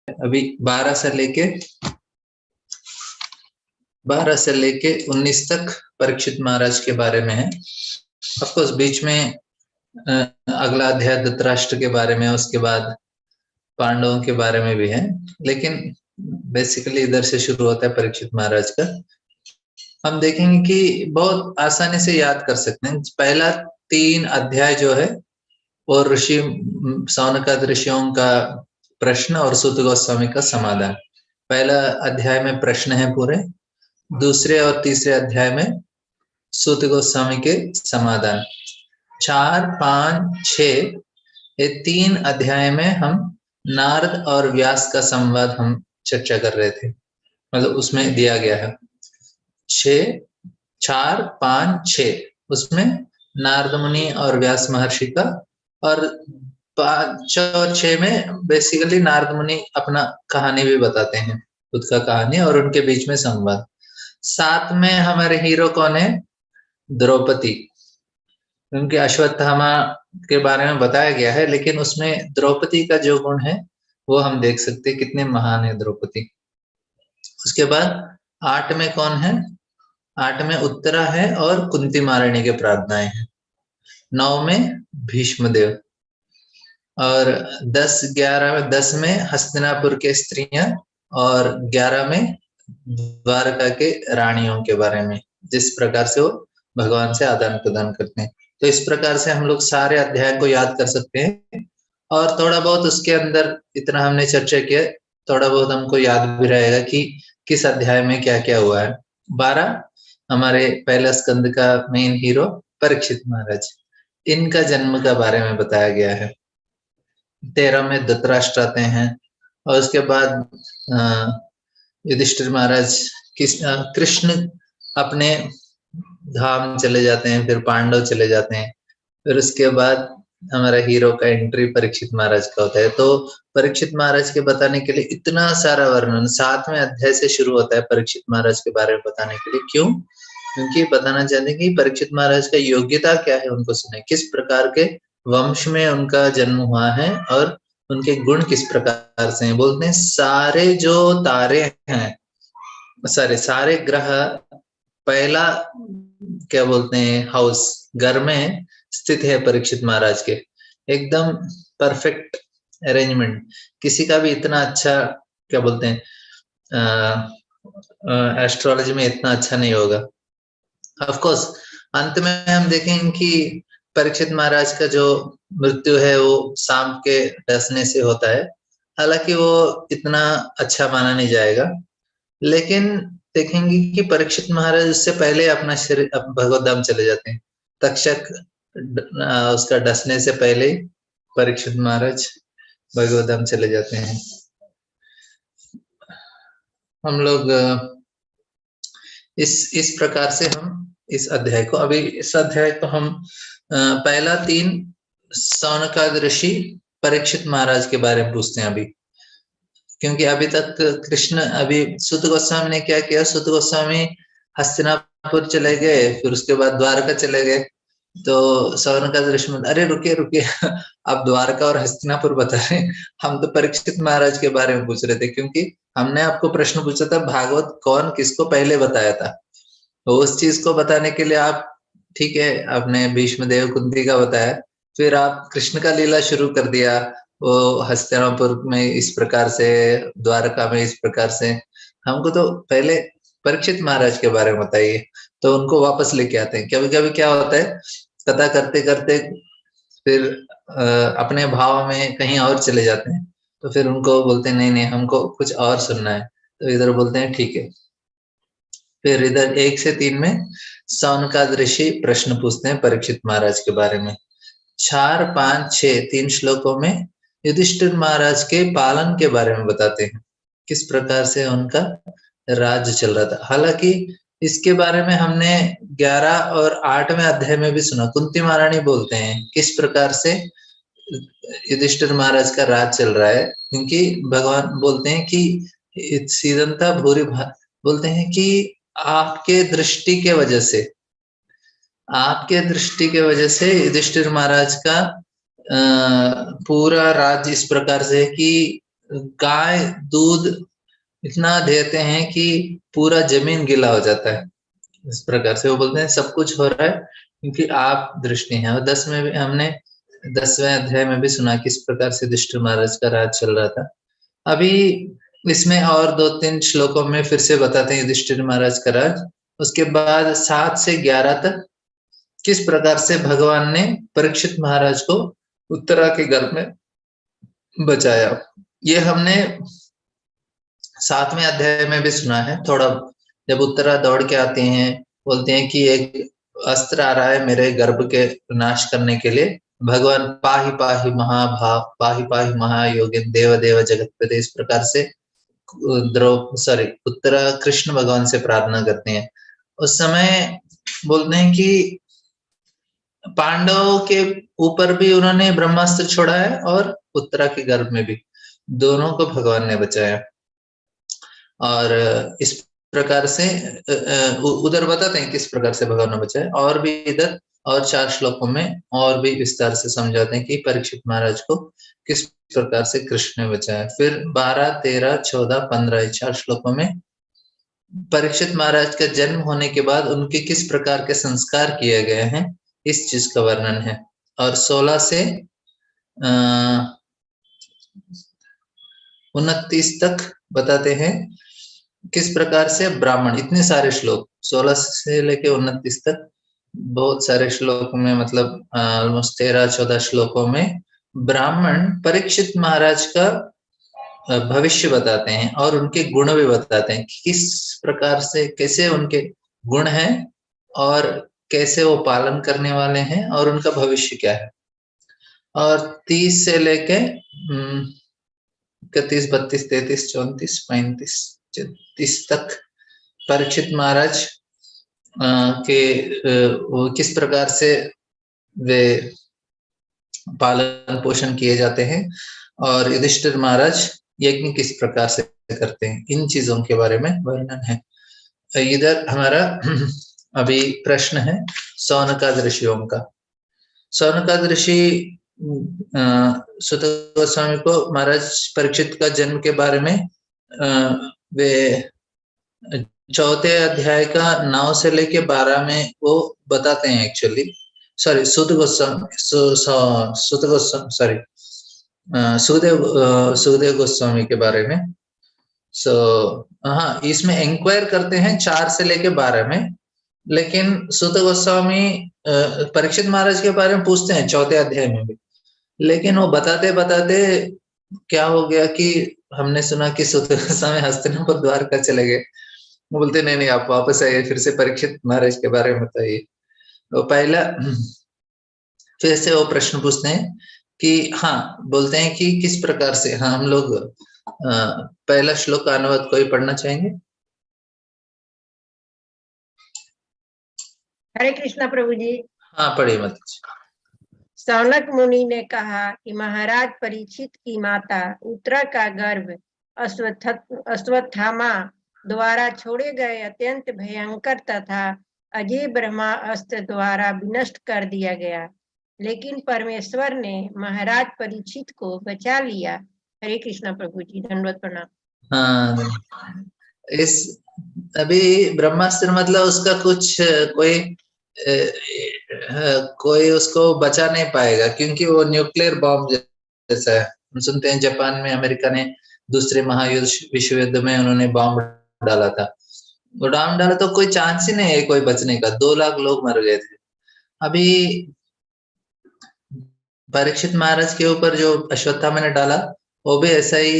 अभी 12 से लेके 19 तक परीक्षित महाराज के बारे में है। ऑफकोर्स बीच में अगला अध्याय धृतराष्ट्र के बारे में, उसके बाद पांडवों के बारे में भी है, लेकिन बेसिकली इधर से शुरू होता है परीक्षित महाराज का। हम देखेंगे कि बहुत आसानी से याद कर सकते हैं। पहला 3 अध्याय जो है वो ऋषि सौनकादि ऋषियों का प्रश्न और सूत गोस्वामी का समाधान। पहला अध्याय में प्रश्न है पूरे, दूसरे और तीसरे अध्याय में सूत गोस्वामी के समाधान। 4, 5, 6 ये 3 अध्याय में हम नारद और व्यास का संवाद हम चर्चा कर रहे थे, मतलब उसमें दिया गया है 4, 5, 6 उसमें नारद मुनि और व्यास महर्षि का, और 5 और 6 में बेसिकली नारद मुनि अपना कहानी भी बताते हैं, खुद का कहानी और उनके बीच में संवाद। 7 में हमारे हीरो कौन है? द्रौपदी। उनके अश्वत्थामा के बारे में बताया गया है, लेकिन उसमें द्रौपदी का जो गुण है वो हम देख सकते हैं कितने महान है द्रौपदी। उसके बाद 8 में कौन है? 8 में उत्तरा है और कुंती महारानी के प्रार्थनाएं हैं। 9 में भीष्मदेव, और 10, 11 में 10 में हस्तिनापुर के स्त्रियां, और 11 में द्वारका के रानियों के बारे में, जिस प्रकार से वो भगवान से आदान प्रदान करते हैं। तो इस प्रकार से हम लोग सारे अध्याय को याद कर सकते हैं, और थोड़ा बहुत उसके अंदर इतना हमने चर्चा किया, थोड़ा बहुत हमको याद भी रहेगा कि किस अध्याय में क्या क्या हुआ है। 12 हमारे पहला स्कंद का मेन हीरो परीक्षित महाराज, इनका जन्म का बारे में बताया गया है। 13 में धृतराष्ट्र आते हैं, और उसके बाद युधिष्ठिर महाराज कृष्ण अपने धाम चले जाते हैं, फिर पांडव चले जाते हैं, फिर उसके बाद हमारा हीरो का एंट्री परीक्षित महाराज का होता है। तो परीक्षित महाराज के बताने के लिए इतना सारा वर्णन 7वें अध्याय से शुरू होता है परीक्षित महाराज के बारे में बताने के लिए। क्यों? क्योंकि बताना चाहते हैं कि परीक्षित महाराज का योग्यता क्या है, उनको सुने, किस प्रकार के वंश में उनका जन्म हुआ है और उनके गुण किस प्रकार से हैं। बोलते हैं सारे जो तारे हैं, सारे ग्रह पहला क्या बोलते हैं हाउस, घर में स्थित है परीक्षित महाराज के। एकदम परफेक्ट अरेंजमेंट, किसी का भी इतना अच्छा क्या बोलते हैं एस्ट्रोलॉजी में इतना अच्छा नहीं होगा। ऑफ कोर्स अंत में हम देखेंगे कि परीक्षित महाराज का जो मृत्यु है वो सांप के डसने से होता है, हालांकि वो इतना अच्छा माना नहीं जाएगा, लेकिन देखेंगे कि परीक्षित महाराज उससे पहले अपना शरीर भगवत धाम चले जाते हैं। तक्षक उसका डसने से पहले परीक्षित महाराज भगवत धाम चले जाते हैं। हम लोग इस प्रकार से हम इस अध्याय को, अभी इस अध्याय को हम पहला 3 सौनकादि ऋषि परीक्षित महाराज के बारे में पूछते हैं अभी, क्योंकि अभी तक कृष्ण, अभी सूत गोस्वामी ने क्या किया, सूत गोस्वामी हस्तिनापुर चले गए, फिर उसके बाद द्वारका चले गए। तो सौनकादि ऋषि में अरे रुकिए रुकिए आप द्वारका और हस्तिनापुर बता रहे, हम तो परीक्षित महाराज के बारे में पूछ रहे थे, क्योंकि हमने आपको प्रश्न पूछा था भागवत कौन किसको पहले बताया था। तो उस चीज को बताने के लिए आप, ठीक है, आपने भीष्मदेव कुंती का बताया, फिर आप कृष्ण का लीला शुरू कर दिया, वो हस्तिनापुर में इस प्रकार से, द्वारका में इस प्रकार से। हमको तो पहले परीक्षित महाराज के बारे में बताइए। तो उनको वापस लेके आते हैं। कभी कभी क्या होता है, कथा करते करते फिर अपने भाव में कहीं और चले जाते हैं, तो फिर उनको बोलते हैं नहीं नहीं हमको कुछ और सुनना है, तो इधर बोलते हैं ठीक है। फिर इधर 1 से 3 में सौनकादि ऋषि प्रश्न पूछते हैं परीक्षित महाराज के बारे में। 4, 5, 6 3 श्लोकों में युधिष्ठिर महाराज के पालन के बारे में बताते हैं, किस प्रकार से उनका राज्य चल रहा था। हालांकि इसके बारे में हमने 11 और 8वें अध्याय में भी सुना, कुंती महारानी बोलते हैं किस प्रकार से युधिष्ठिर महाराज का राज चल रहा है, क्योंकि भगवान बोलते हैं कि सीदंता भूरि, बोलते हैं कि आपके दृष्टि के वजह से, आपके दृष्टि के वजह से युधिष्ठिर महाराज का पूरा राज्य इस प्रकार से है कि गाय दूध इतना देते हैं कि पूरा जमीन गीला हो जाता है। इस प्रकार से वो बोलते हैं सब कुछ हो रहा है क्योंकि आप दृष्टि हैं। और 10 में भी हमने 10वें अध्याय में भी सुना किस प्रकार से युधिष्ठिर महाराज का राज चल रहा था। अभी इसमें और 2-3 श्लोकों में फिर से बताते हैं युधिष्ठिर महाराज का राज। उसके बाद 7 से 11 तक किस प्रकार से भगवान ने परीक्षित महाराज को उत्तरा के गर्भ में बचाया। ये हमने 7वें अध्याय में भी सुना है थोड़ा। जब उत्तरा दौड़ के आते हैं, बोलते हैं कि एक अस्त्र आ रहा है मेरे गर्भ के नाश करने के लिए, भगवान पाहि पाहि महाभाव पाहि पाहि महायोगिन देव देव जगतपते, इस प्रकार से उत्तरा कृष्ण भगवान से प्रार्थना करते हैं। उस समय बोलते हैं कि पांडवों के ऊपर भी उन्होंने ब्रह्मास्त्र छोड़ा है और उत्तरा के गर्भ में भी, दोनों को भगवान ने बचाया। और इस प्रकार से उधर बताते हैं किस प्रकार से भगवान ने बचाया, और भी इधर और 4 श्लोकों में और भी विस्तार से समझाते हैं कि परीक्षित महाराज को किस प्रकार से कृष्ण ने बचाया। फिर 12, 13, 14, 15 4 श्लोकों में परीक्षित महाराज का जन्म होने के बाद उनके किस प्रकार के संस्कार किए गए हैं, इस चीज का वर्णन है। और 16 से 29 तक बताते हैं किस प्रकार से ब्राह्मण, इतने सारे श्लोक 16 से लेके 29 तक बहुत सारे श्लोक में, मतलब ऑलमोस्ट 13-14 श्लोकों में ब्राह्मण परीक्षित महाराज का भविष्य बताते हैं और उनके गुण भी बताते हैं कि किस प्रकार से कैसे उनके गुण हैं और कैसे वो पालन करने वाले हैं और उनका भविष्य क्या है। और 30 से लेके 31, 32, 33, 34, 35, 36 तक परीक्षित महाराज के वो किस प्रकार से वे पालन पोषण किए जाते हैं और युधिष्ठिर महाराज यज्ञ किस प्रकार से करते हैं, इन चीजों के बारे में वर्णन है। इधर हमारा अभी प्रश्न है शौनकादि ऋषियों का। शौनकादि ऋषि सुत गोस्वामी को महाराज परीक्षित का जन्म के बारे में वे 4थे अध्याय का 9 से लेके 12 में वो बताते हैं एक्चुअली। सॉरी, सुत गोस्वामी सॉरी सुखदेव गोस्वामी के बारे में। हाँ, इसमें इंक्वायर करते हैं 4 से लेके 12 में, लेकिन सुत गोस्वामी परीक्षित महाराज के बारे में पूछते हैं 4थे अध्याय में भी, लेकिन वो बताते बताते क्या हो गया कि हमने सुना कि सुत गोस्वामी हस्तिनापुर द्वारका चले गए। वो बोलते नहीं नहीं, आप वापस आइए, फिर से परीक्षित महाराज के बारे में बताइए। तो पहला फिर से वो प्रश्न पूछते हैं कि हाँ, बोलते हैं कि किस प्रकार से, हाँ हम लोग पहला श्लोक का अनुवाद कोई पढ़ना चाहेंगे? हरे कृष्णा प्रभु जी। हाँ पढ़िए मत। सौनक मुनि ने कहा कि महाराज परीक्षित की माता उत्तरा का गर्भ अश्वत्थामा द्वारा छोड़े गए अत्यंत भयंकर तथा अजय ब्रह्मास्त्र द्वारा विनष्ट कर दिया गया, लेकिन परमेश्वर ने महाराज परीक्षित को बचा लिया। हरे कृष्णा प्रभु जी, धन्यवाद प्रणाम। हाँ, इस अभी ब्रह्मास्त्र मतलब उसका कुछ कोई उसको बचा नहीं पाएगा, क्योंकि वो न्यूक्लियर बॉम्ब जैसा है। हम सुनते हैं जापान में अमेरिका ने दूसरे महायुद्ध विश्व युद्ध में उन्होंने बॉम्ब डाला था, वो बॉम्ब डाला तो कोई चांस ही नहीं है कोई बचने का। 2 लाख लोग मर गए थे। अभी परीक्षित महाराज के ऊपर जो अश्वत्थामा ने डाला वो भी ऐसा ही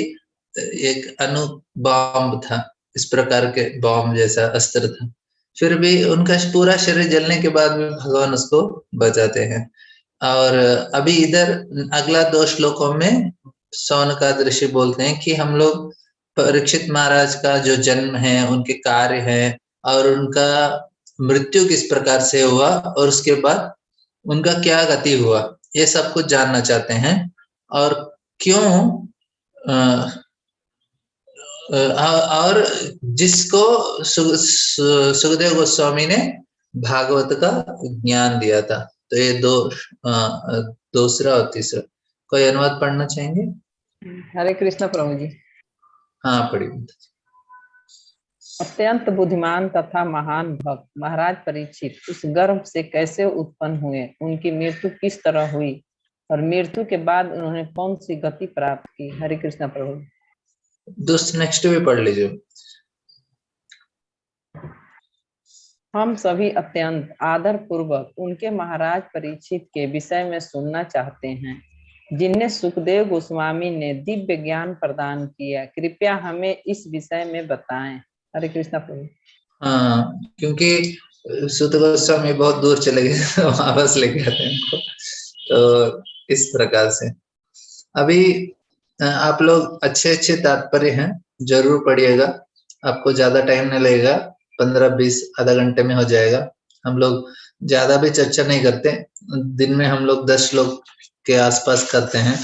एक अणु बॉम्ब था, इस प्रकार के बॉम्ब जैसा अस्त्र था। फिर भी उनका पूरा शरीर जलने के बाद भी भगवान उसको बचाते हैं। और अभी इधर अगला 2 श्लोकों में शौनकादि ऋषि बोलते हैं कि हम लोग परीक्षित महाराज का जो जन्म है, उनके कार्य है और उनका मृत्यु किस प्रकार से हुआ और उसके बाद उनका क्या गति हुआ, ये सब कुछ जानना चाहते हैं। और क्यों और जिसको सुखदेव गोस्वामी ने भागवत का ज्ञान दिया था। तो ये 2 दूसरा और तीसरा कोई अनुवाद पढ़ना चाहेंगे? हरे कृष्ण प्रभु जी। हाँ पढ़िए। अत्यंत बुद्धिमान तथा महान भक्त महाराज परीक्षित उस गर्भ से कैसे उत्पन्न हुए, उनकी मृत्यु किस तरह हुई और मृत्यु के बाद उन्होंने कौन सी गति प्राप्त की। हरे कृष्ण प्रभु। दोस्त नेक्स्ट भी पढ़ लीजिए। हम सभी अत्यंत आदर पूर्वक उनके महाराज परीक्षित के विषय में सुनना चाहते हैं, जिन्हें सुखदेव गोस्वामी ने दिव्य ज्ञान प्रदान किया। कृपया हमें इस विषय में बताएं। हरे कृष्ण प्रभु। हाँ, क्योंकि सुत गोस्वामी बहुत दूर चले गए तो वापस लेके आते हैं उनको, तो इस प्रकार से अभी आप लोग अच्छे अच्छे तात्पर्य हैं, जरूर पढ़िएगा। आपको ज्यादा टाइम नहीं लगेगा, 15-20 आधा घंटे में हो जाएगा। हम लोग ज्यादा भी चर्चा नहीं करते, दिन में हम लोग 10 श्लोक के आसपास करते हैं,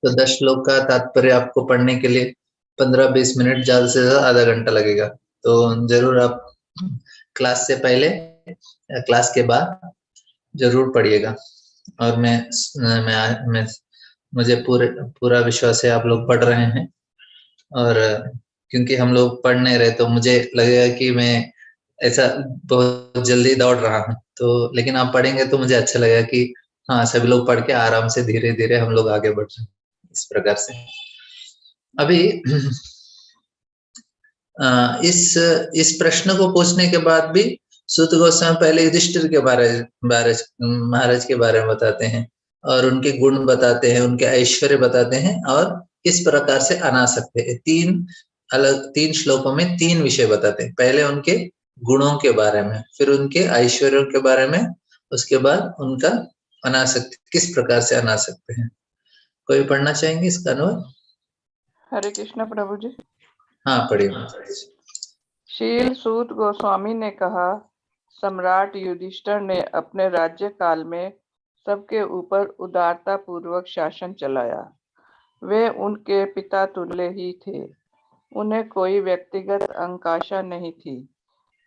तो 10 श्लोक का तात्पर्य आपको पढ़ने के लिए 15-20 मिनट, ज्यादा से ज्यादा आधा घंटा लगेगा। तो जरूर आप क्लास से पहले या क्लास के बाद जरूर पढ़िएगा। और मैं मुझे पूरा विश्वास है आप लोग पढ़ रहे हैं, और क्योंकि हम लोग पढ़ नहीं रहे तो मुझे लगेगा कि मैं ऐसा बहुत जल्दी दौड़ रहा हूँ, तो लेकिन आप पढ़ेंगे तो मुझे अच्छा लगेगा कि हाँ सभी लोग पढ़ के आराम से धीरे धीरे हम लोग आगे बढ़ रहे हैं। इस प्रकार से अभी इस प्रश्न को पूछने के बाद भी सूत गोस्वामी पहले युधिष्ठिर के बारे महाराज के बारे में बताते हैं, और उनके गुण बताते हैं, उनके ऐश्वर्य बताते हैं, और किस प्रकार से अनासक्त है। 3 श्लोकों में 3 विषय बताते हैं। पहले उनके गुणों के बारे में, फिर उनके ऐश्वर्यों के बारे में, उसके बाद उनका अनासक्त, किस प्रकार से अनासक्त है। कोई पढ़ना चाहेंगे इसका अनुवाद? हरे कृष्ण प्रभु जी। हाँ पढ़िए। शील सूत गोस्वामी ने कहा, सम्राट युधिष्ठिर ने अपने राज्य काल में सबके ऊपर उदारता पूर्वक शासन चलाया। वे उनके पिता तुल्य ही थे। उन्हें कोई व्यक्तिगत अंकाशा नहीं थी,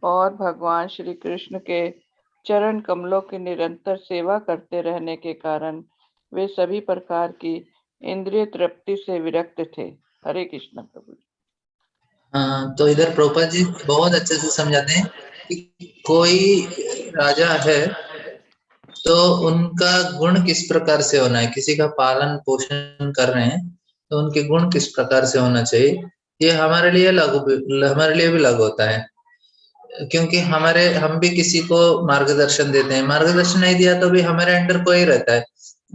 और भगवान श्री कृष्ण के चरण कमलों की निरंतर सेवा करते रहने के कारण वे सभी प्रकार की इंद्रिय तृप्ति से विरक्त थे। हरे कृष्ण प्रभु। हाँ, तो इधर प्रभुपाद जी बहुत अच्छे से समझाते हैं कि कोई राजा है तो उनका गुण किस प्रकार से होना है, किसी का पालन पोषण कर रहे हैं तो उनके गुण किस प्रकार से होना चाहिए, ये हमारे लिए भी लागू होता है। क्योंकि हम भी किसी को मार्गदर्शन देते हैं, मार्गदर्शन नहीं दिया तो भी हमारे अंडर कोई रहता है।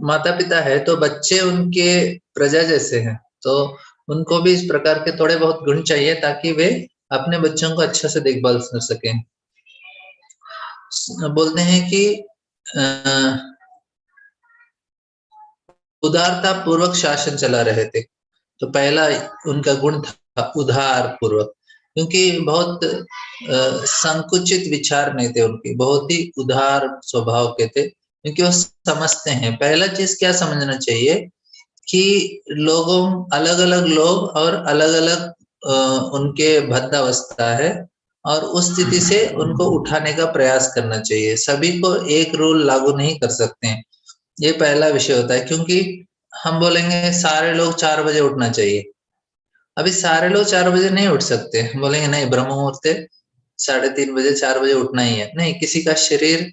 माता पिता है तो बच्चे उनके प्रजा जैसे हैं, तो उनको भी इस प्रकार के थोड़े बहुत गुण चाहिए ताकि वे अपने बच्चों को अच्छा से देखभाल कर सकें। बोलते हैं कि उदारता पूर्वक शासन चला रहे थे, तो पहला उनका गुण था उदार पूर्वक, क्योंकि बहुत संकुचित विचार नहीं थे उनके, बहुत ही उदार स्वभाव के थे, क्योंकि वो समझते हैं। पहला चीज क्या समझना चाहिए कि अलग अलग लोग और अलग अलग उनके भद्दावस्था है, और उस स्थिति से उनको उठाने का प्रयास करना चाहिए। सभी को एक रूल लागू नहीं कर सकते हैं, ये पहला विषय होता है। क्योंकि हम बोलेंगे सारे लोग 4 बजे उठना चाहिए, अभी सारे लोग 4 बजे नहीं उठ सकते। बोलेंगे नहीं ब्रह्म मुहूर्त 3:30 बजे 4 बजे उठना ही है, नहीं, किसी का शरीर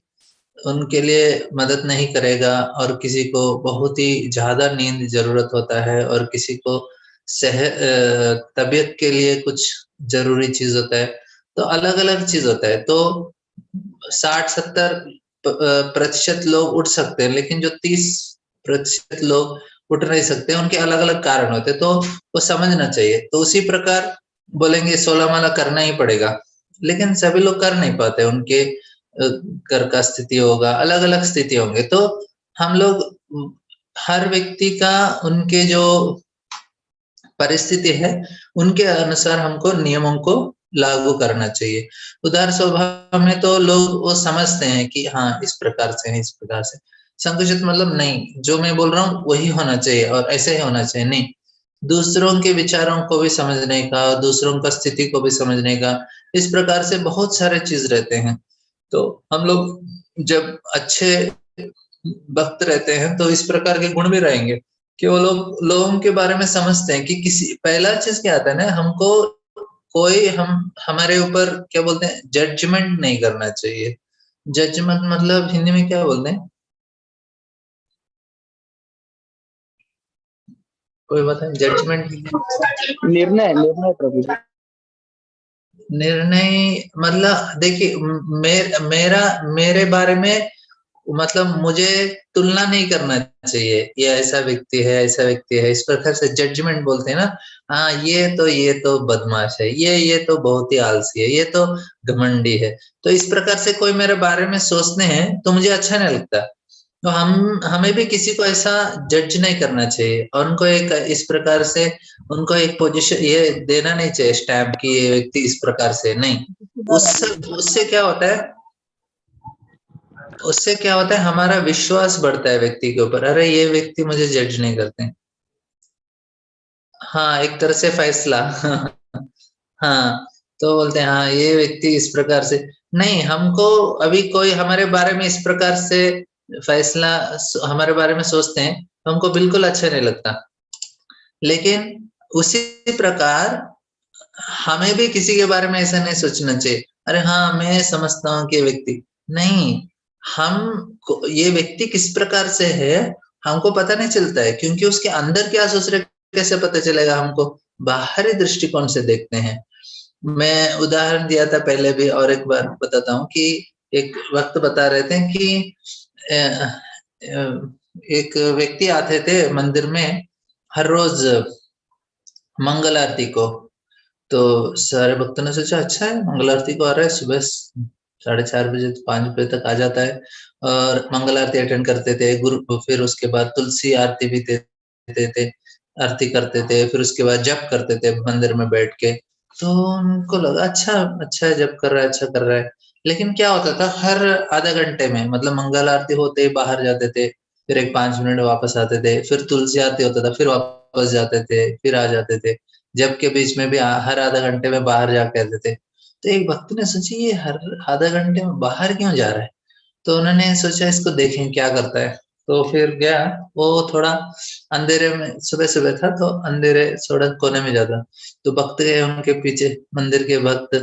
उनके लिए मदद नहीं करेगा, और किसी को बहुत ही ज्यादा नींद जरूरत होता है, और किसी को तबीयत के लिए कुछ जरूरी चीज होता है, तो अलग अलग चीज होता है। तो 60-70% लोग उठ सकते हैं, लेकिन जो 30% लोग उठ नहीं सकते, उनके अलग अलग कारण होते हैं, तो वो समझना चाहिए। तो उसी प्रकार बोलेंगे 16 माला करना ही पड़ेगा, लेकिन सभी लोग कर नहीं पाते, उनके घर का स्थिति होगा, अलग अलग स्थिति होंगे। तो हम लोग हर व्यक्ति का उनके जो परिस्थिति है उनके अनुसार हमको नियमों को लागू करना चाहिए। उदार स्वभाव में तो लोग वो समझते हैं कि हाँ इस प्रकार से है, इस प्रकार से। संकुचित मतलब नहीं, जो मैं बोल रहा हूँ वही होना चाहिए और ऐसे ही होना चाहिए, नहीं, दूसरों के विचारों को भी समझने का, दूसरों का स्थिति को भी समझने का, इस प्रकार से बहुत सारे चीज रहते हैं। तो हम लोग जब अच्छे भक्त रहते हैं तो इस प्रकार के गुण भी रहेंगे कि वो लोगों के बारे में समझते हैं कि किसी, पहला चीज क्या आता है ना, हमको कोई हमारे ऊपर क्या बोलते हैं, जजमेंट नहीं करना चाहिए। जजमेंट मतलब हिंदी में क्या बोलते हैं, कोई बताए? जजमेंट निर्णय निर्णय प्रभु जी। निर्णय मतलब देखिए, मेरे बारे में मतलब मुझे तुलना नहीं करना चाहिए, ये ऐसा व्यक्ति है, ऐसा व्यक्ति है, इस प्रकार से जजमेंट बोलते हैं ना। हाँ, ये तो बदमाश है, ये तो बहुत ही आलसी है, ये तो घमंडी है। तो इस प्रकार से कोई मेरे बारे में सोचते हैं तो मुझे अच्छा नहीं लगता। तो हमें भी किसी को ऐसा जज नहीं करना चाहिए, और उनको एक इस प्रकार से उनको एक पोजीशन ये देना नहीं चाहिए, स्टैम्प की ये व्यक्ति इस प्रकार से नहीं। उससे क्या होता है, उससे क्या होता है, हमारा विश्वास बढ़ता है व्यक्ति के ऊपर। अरे ये व्यक्ति मुझे जज नहीं करते। हाँ, एक तरह से फैसला हाँ, तो बोलते हैं हाँ ये व्यक्ति इस प्रकार से नहीं, हमको अभी कोई हमारे बारे में इस प्रकार से फैसला हमारे बारे में सोचते हैं तो हमको बिल्कुल अच्छा नहीं लगता। लेकिन उसी प्रकार हमें भी किसी के बारे में ऐसा नहीं सोचना चाहिए, अरे हाँ मैं समझता हूँ कि ये व्यक्ति नहीं, ये व्यक्ति किस प्रकार से है हमको पता नहीं चलता है, क्योंकि उसके अंदर क्या सोच रहे कैसे पता चलेगा हमको? बाहरी दृष्टिकोण से देखते हैं। मैं उदाहरण दिया था पहले भी, और एक बार बताता हूँ कि एक वक्त बता रहे थे कि एक व्यक्ति आते थे मंदिर में हर रोज मंगल आरती को। तो सारे भक्तों ने सोचा अच्छा है, मंगल आरती को आ रहा है, सुबह 4:30 बजे 5 बजे तक आ जाता है, और मंगल आरती अटेंड करते थे। गुरु फिर उसके बाद तुलसी आरती भी देते थे, आरती करते थे, फिर उसके बाद जप करते थे मंदिर में बैठ के। तो उनको लगा अच्छा है, जप कर रहा है, अच्छा कर रहा है। लेकिन क्या होता था, हर आधा घंटे में मतलब मंगल आरती होते ही बाहर जाते थे, फिर एक 5 मिनट वापस आते थे, फिर तुलसी आरती होता था, फिर वापस जाते थे, फिर आ जाते थे। जब के बीच में भी हर आधा घंटे में बाहर जाके आते थे। तो एक भक्त ने सोची ये हर आधा घंटे में बाहर क्यों जा रहा है? तो उन्होंने सोचा इसको देखें क्या करता है। तो फिर गया, वो थोड़ा अंधेरे में सुबह सुबह था, तो अंधेरे थोड़ा कोने में जाता। तो भक्त गए उनके पीछे, मंदिर के भक्त,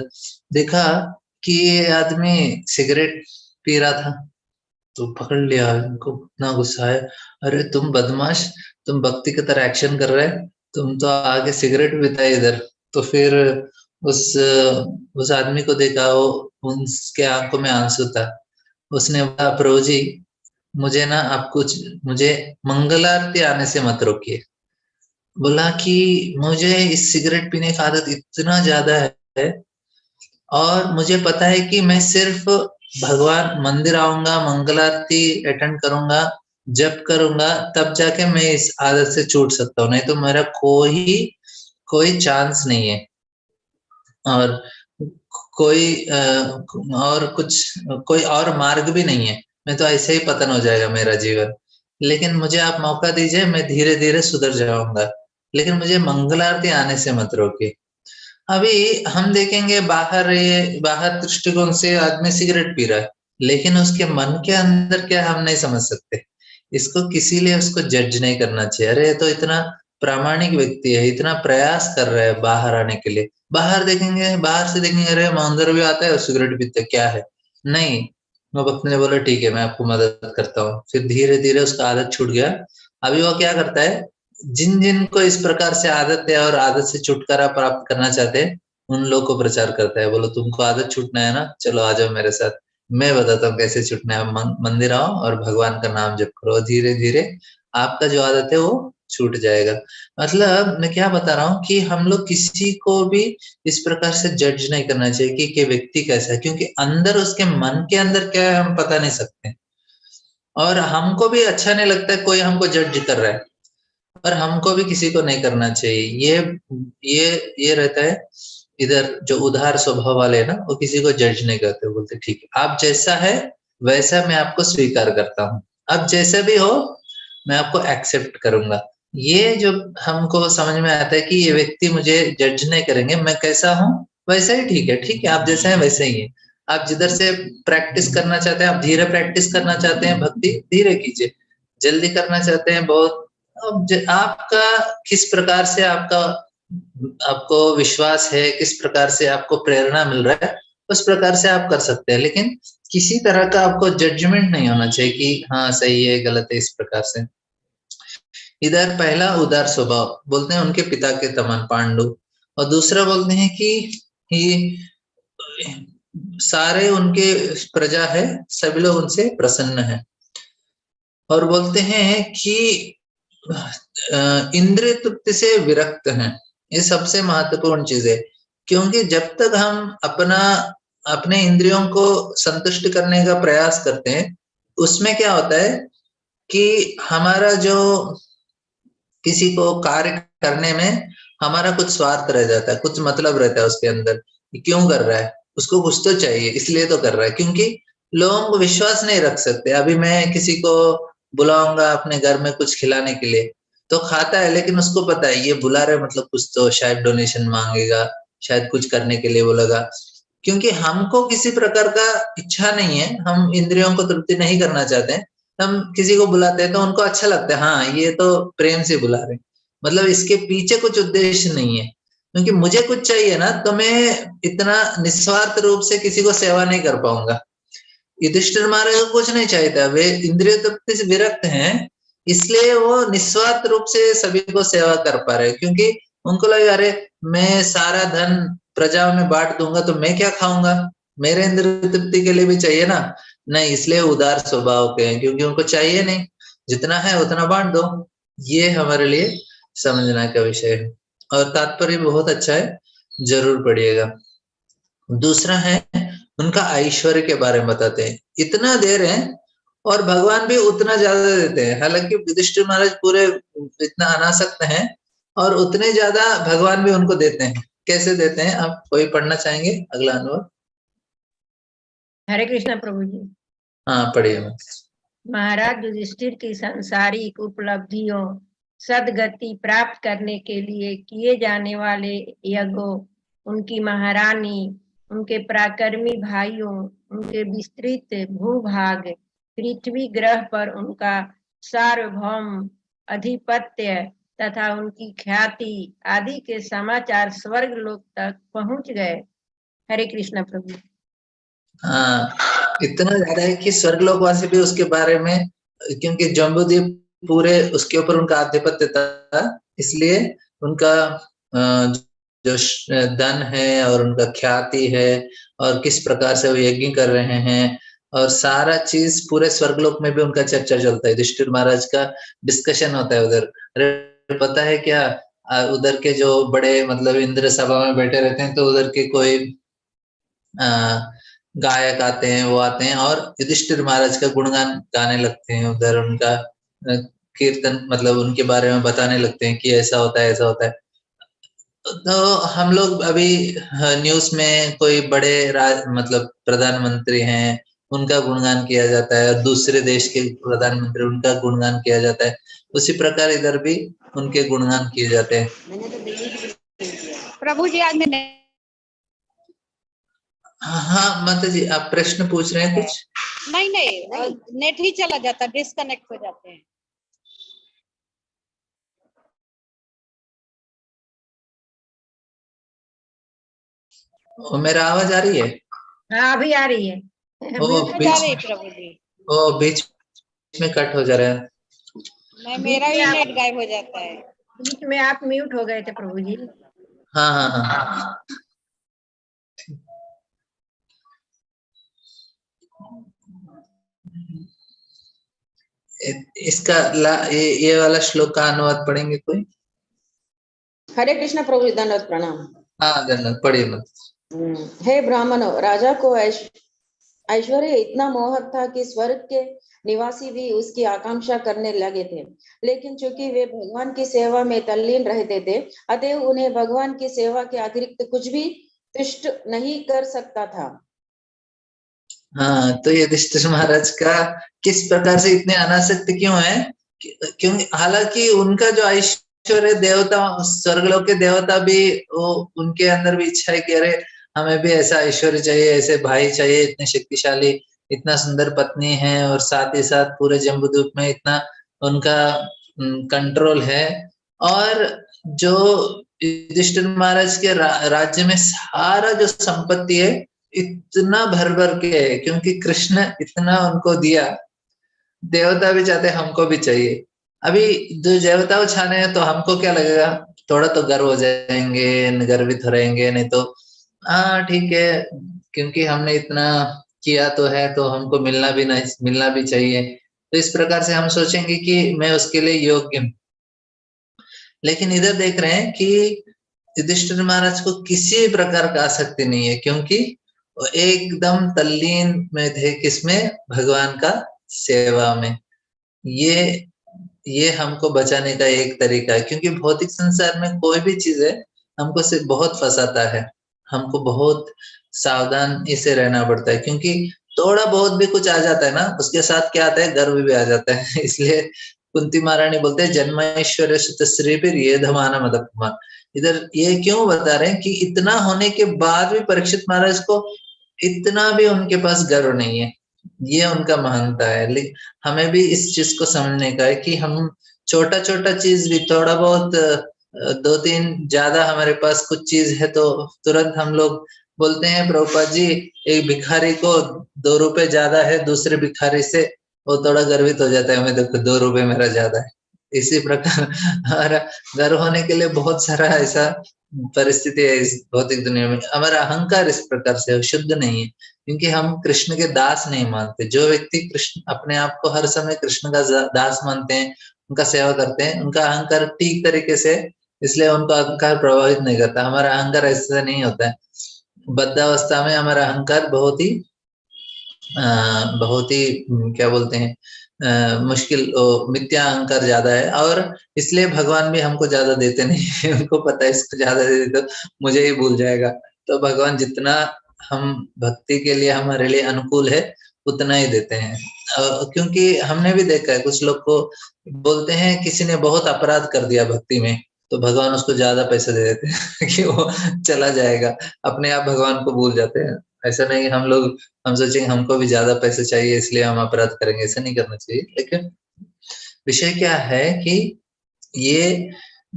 देखा कि ये आदमी सिगरेट पी रहा था। तो पकड़ लिया, इनको इतना गुस्सा है, अरे तुम बदमाश, तुम भक्ति की तरह एक्शन कर रहे, तुम तो आगे सिगरेट पीता है इधर। तो फिर उस उस आदमी को देखा, वो उसके आंखों में आंसू था। उसने बोला प्रभु जी, मुझे ना आप कुछ, मुझे मंगल आरती आने से मत रोकिए। बोला कि मुझे इस सिगरेट पीने की आदत इतना ज्यादा है, और मुझे पता है कि मैं सिर्फ भगवान मंदिर आऊंगा, मंगल आरती अटेंड करूंगा, जप करूंगा, तब जाके मैं इस आदत से छूट सकता हूँ, नहीं तो मेरा कोई चांस नहीं है। और कोई और मार्ग भी नहीं है, मैं तो ऐसे ही पतन हो जाएगा मेरा जीवन। लेकिन मुझे आप मौका दीजिए, मैं धीरे धीरे सुधर जाऊंगा, लेकिन मुझे मंगल आरती आने से मत रोकिए। अभी हम देखेंगे बाहर दृष्टिकोण से आदमी सिगरेट पी रहा है, लेकिन उसके मन के अंदर क्या हम नहीं समझ सकते। इसको किसी लिए उसको जज नहीं करना चाहिए। अरे ये तो इतना प्रामाणिक व्यक्ति है, इतना प्रयास कर रहा है बाहर आने के लिए। बाहर से देखेंगे अरे मंदिर भी आता है और सिगरेट पीते, क्या है? नहीं, वो भक्त ने बोला ठीक है मैं आपको मदद करता हूँ। फिर धीरे धीरे उसका आदत छूट गया। अभी वो क्या करता है, जिन जिन को इस प्रकार से आदत है और आदत से छुटकारा प्राप्त करना चाहते हैं, उन लोग को प्रचार करता है। बोलो तुमको आदत छूटना है ना, चलो आ जाओ मेरे साथ, मैं बताता हूँ कैसे छूटना है। मंदिर आओ और भगवान का नाम जप करो, धीरे धीरे आपका जो आदत है वो छूट जाएगा। मतलब मैं क्या बता रहा हूँ कि हम लोग किसी को भी इस प्रकार से जज नहीं करना चाहिए कि व्यक्ति कैसा है, क्योंकि अंदर उसके मन के अंदर क्या है हम पता नहीं सकते। और हमको भी अच्छा नहीं लगता है कोई हमको जज कर रहा है, पर हमको भी किसी को नहीं करना चाहिए। ये रहता है। इधर जो उदार स्वभाव वाले हैं ना, वो किसी को जज नहीं करते, बोलते ठीक है आप जैसा है वैसा मैं आपको स्वीकार करता हूँ, आप जैसा भी हो मैं आपको एक्सेप्ट करूंगा। ये जो हमको समझ में आता है कि ये व्यक्ति मुझे जज नहीं करेंगे, मैं कैसा हूँ वैसा ही ठीक है, आप जैसे हैं वैसे ही है। आप जिधर से प्रैक्टिस करना चाहते हैं, आप धीरे प्रैक्टिस करना चाहते हैं भक्ति, धीरे कीजिए। जल्दी करना चाहते हैं बहुत अब आपका किस प्रकार से आपको विश्वास है, किस प्रकार से आपको प्रेरणा मिल रहा है, उस प्रकार से आप कर सकते हैं, लेकिन किसी तरह का आपको जजमेंट नहीं होना चाहिए कि हाँ सही है गलत है, इस प्रकार से। इधर पहला उदार स्वभाव बोलते हैं उनके पिता के समान पांडु, और दूसरा बोलते हैं कि सारे उनके प्रजा है, सभी लोग उनसे प्रसन्न है, और बोलते हैं कि इंद्रिय तृप्ति से विरक्त हैं। ये सबसे महत्वपूर्ण चीज है, क्योंकि जब तक हम अपने इंद्रियों को संतुष्ट करने का प्रयास करते हैं, उसमें क्या होता है कि हमारा जो किसी को कार्य करने में हमारा कुछ स्वार्थ रह जाता है, कुछ मतलब रहता है उसके अंदर, क्यों कर रहा है, उसको कुछ तो चाहिए इसलिए तो कर रहा है। क्योंकि लोगों को विश्वास नहीं रख सकते। अभी मैं किसी को बुलाऊंगा अपने घर में कुछ खिलाने के लिए, तो खाता है, लेकिन उसको पता है ये बुला रहे मतलब कुछ तो शायद डोनेशन मांगेगा, शायद कुछ करने के लिए बोलेगा। क्योंकि हमको किसी प्रकार का इच्छा नहीं है, हम इंद्रियों को तृप्ति नहीं करना चाहते हैं, हम किसी को बुलाते हैं तो उनको अच्छा लगता है, हाँ ये तो प्रेम से बुला रहे, मतलब इसके पीछे कुछ उद्देश्य नहीं है। क्योंकि मुझे कुछ चाहिए ना, तो मैं इतना निस्वार्थ रूप से किसी को सेवा नहीं कर पाऊंगा। युधिष्ठिर महाराज को कुछ नहीं चाहिए था, वे इंद्रिय तृप्ति से विरक्त हैं, इसलिए वो निस्वार्थ रूप से सभी को सेवा कर पा रहे, क्योंकि उनको लगा अरे मैं सारा धन प्रजा में बांट दूंगा तो मैं क्या खाऊंगा, मेरे इंद्रिय तृप्ति के लिए भी चाहिए ना। नहीं, इसलिए उदार स्वभाव के हैं, क्योंकि उनको चाहिए नहीं, जितना है उतना बांट दो। ये हमारे लिए समझने का विषय है, और तात्पर्य बहुत अच्छा है, जरूर पढ़िएगा। दूसरा है उनका ऐश्वर्य के बारे में बताते हैं, इतना दे रहे हैं और भगवान भी उतना ज्यादा देते हैं। हालांकि युधिष्ठिर महाराज पूरे इतना अनासक्त हैं और उतने ज्यादा भगवान भी उनको देते हैं। कैसे देते हैं, आप कोई पढ़ना चाहेंगे अगला अनुभव? हरे कृष्णा प्रभु जी। हाँ पढ़िए। महाराज युधिष्ठिर की सांसारिक उपलब्धियों सदगति प्राप्त करने के लिए किए जाने वाले यज्ञों, उनकी महारानी, उनके पराक्रमी भाइयों, उनके विस्तृत भूभाग, पृथ्वी ग्रह पर उनका सार्वभौम अधिपत्य तथा उनकी ख्याति आदि के समाचार स्वर्ग लोक तक पहुंच गए। हरे कृष्णा प्रभु। हाँ, इतना ज्यादा है कि स्वर्गलोकवासी भी उसके बारे में, क्योंकि जम्बूद्वीप पूरे उसके ऊपर उनका आधिपत्य था, इसलिए उनका जो धन है और उनका ख्याति है और किस प्रकार से वो यज्ञ कर रहे हैं, और सारा चीज पूरे स्वर्गलोक में भी उनका चर्चा चलता है। युधिष्ठिर महाराज का डिस्कशन होता है उधर। अरे पता है क्या, उधर के जो बड़े मतलब इंद्र सभा में बैठे रहते हैं, तो उधर के कोई गायक आते हैं, वो आते हैं और युधिष्ठिर महाराज का गुणगान गाने लगते हैं, उधर उनका कीर्तन मतलब उनके बारे में बताने लगते हैं कि ऐसा होता है ऐसा होता है। तो हम लोग अभी न्यूज में कोई बड़े मतलब प्रधानमंत्री हैं, उनका गुणगान किया जाता है, और दूसरे देश के प्रधानमंत्री उनका गुणगान किया जाता है। उसी प्रकार इधर भी उनके गुणगान किए जाते हैं। प्रभु जी आज मैं हाँ माता जी, आप प्रश्न पूछ रहे हैं कुछ? नहीं, नेट ही चला जाता, डिस्कनेक्ट हो जाते हैं। मेरा आवाज आ रही है? हाँ अभी आ रही है। प्रभु जी बीच में कट हो जा रहा है। मेरा भी नेट गायब हो जाता है। बीच में आप म्यूट हो गए थे प्रभु जी। हाँ हाँ हाँ। इसका ये वाला श्लोक का अनुवाद पढ़ेंगे कोई? हरे कृष्ण प्रभु, धन्यवाद प्रणाम। हाँ धन्यवाद, पढ़िए मत। हे ब्राह्मणों, राजा को ऐश्वर्य इतना मोहक था कि स्वर्ग के निवासी भी उसकी आकांक्षा करने लगे थे, लेकिन चूंकि वे भगवान की सेवा में तल्लीन रहते थे, अतएव उन्हें भगवान की सेवा के अतिरिक्त कुछ भी तुष्ट नहीं कर सकता था। हाँ, तो ये युधिष्ठिर महाराज का किस प्रकार से इतने अनासक्त क्यों है? क्योंकि हालांकि उनका जो ऐश्वर्य, देवता स्वर्गलोक के देवता भी वो उनके अंदर भी इच्छा है कि अरे हमें भी ऐसा ऐश्वर्य चाहिए, ऐसे भाई चाहिए, इतने शक्तिशाली, इतना सुंदर पत्नी है, और साथ ही साथ पूरे जम्बूद्वीप में इतना उनका कंट्रोल है। और जो युधिष्ठिर महाराज के राज्य में सारा जो संपत्ति है इतना भर भर के है, क्योंकि कृष्ण इतना उनको दिया। देवता भी चाहते हमको भी चाहिए। अभी जो देवता छाने हैं तो हमको क्या लगेगा, थोड़ा तो गर्व हो जाएंगे, गर्वित हो रहेंगे, नहीं तो हाँ ठीक है क्योंकि हमने इतना किया तो है तो हमको मिलना भी चाहिए। तो इस प्रकार से हम सोचेंगे कि मैं उसके लिए योग्य हूँ। लेकिन इधर देख रहे हैं कि युधिष्ठिर महाराज को किसी प्रकार का आसक्ति नहीं है, क्योंकि वो एकदम तल्लीन में थे, किसमें, भगवान का सेवा में। ये हमको बचाने का एक तरीका है, क्योंकि भौतिक संसार में कोई भी चीज है हमको से बहुत फंसाता है। हमको बहुत सावधान इसे रहना पड़ता है, क्योंकि थोड़ा बहुत भी कुछ आ जाता है ना, उसके साथ क्या आता है, गर्व भी आ जाता है। इसलिए कुंती महारानी बोलते हैं जन्मेश्वर श्री फिर ये धमाना मदपमान। इधर ये क्यों बता रहे हैं कि इतना होने के बाद भी परीक्षित महाराज को इतना भी उनके पास गर्व नहीं है, ये उनका महानता है। लेकिन हमें भी इस चीज को समझने का है कि हम छोटा छोटा चीज भी थोड़ा बहुत 2-3 ज्यादा हमारे पास कुछ चीज है तो तुरंत हम लोग बोलते हैं प्रभुपाद जी एक भिखारी को 2 रुपए ज्यादा है दूसरे भिखारी से, वो थोड़ा गर्वित हो जाता है, हमें देखो 2 रुपए मेरा ज्यादा है। इसी प्रकार हमारा गर्व होने के लिए बहुत सारा ऐसा परिस्थिति है इस भौतिक दुनिया में। हमारा अहंकार इस प्रकार से शुद्ध नहीं है, क्योंकि हम कृष्ण के दास नहीं मानते। जो व्यक्ति कृष्ण अपने आप को हर समय कृष्ण का दास मानते हैं, उनका सेवा करते हैं, उनका अहंकार ठीक तरीके से, इसलिए उनका अहंकार प्रभावित नहीं करता। हमारा अहंकार ऐसा नहीं होता है। बद्धावस्था में हमारा अहंकार बहुत ही क्या बोलते हैं मुश्किल, मिथ्या अहंकार ज्यादा है, और इसलिए भगवान भी हमको ज्यादा देते नहीं। उनको पता है इसको ज्यादा दे दे तो मुझे ही भूल जाएगा। तो भगवान जितना हम भक्ति के लिए हमारे लिए अनुकूल है उतना ही देते हैं। क्योंकि हमने भी देखा है कुछ लोग को बोलते हैं किसी ने बहुत अपराध कर दिया भक्ति में, तो भगवान उसको ज्यादा पैसे दे देते हैं कि वो चला जाएगा, अपने आप भगवान को भूल जाते हैं। ऐसा नहीं हम सोचेंगे हमको भी ज्यादा पैसे चाहिए इसलिए हम अपराध करेंगे, ऐसा नहीं करना चाहिए। लेकिन विषय क्या है कि ये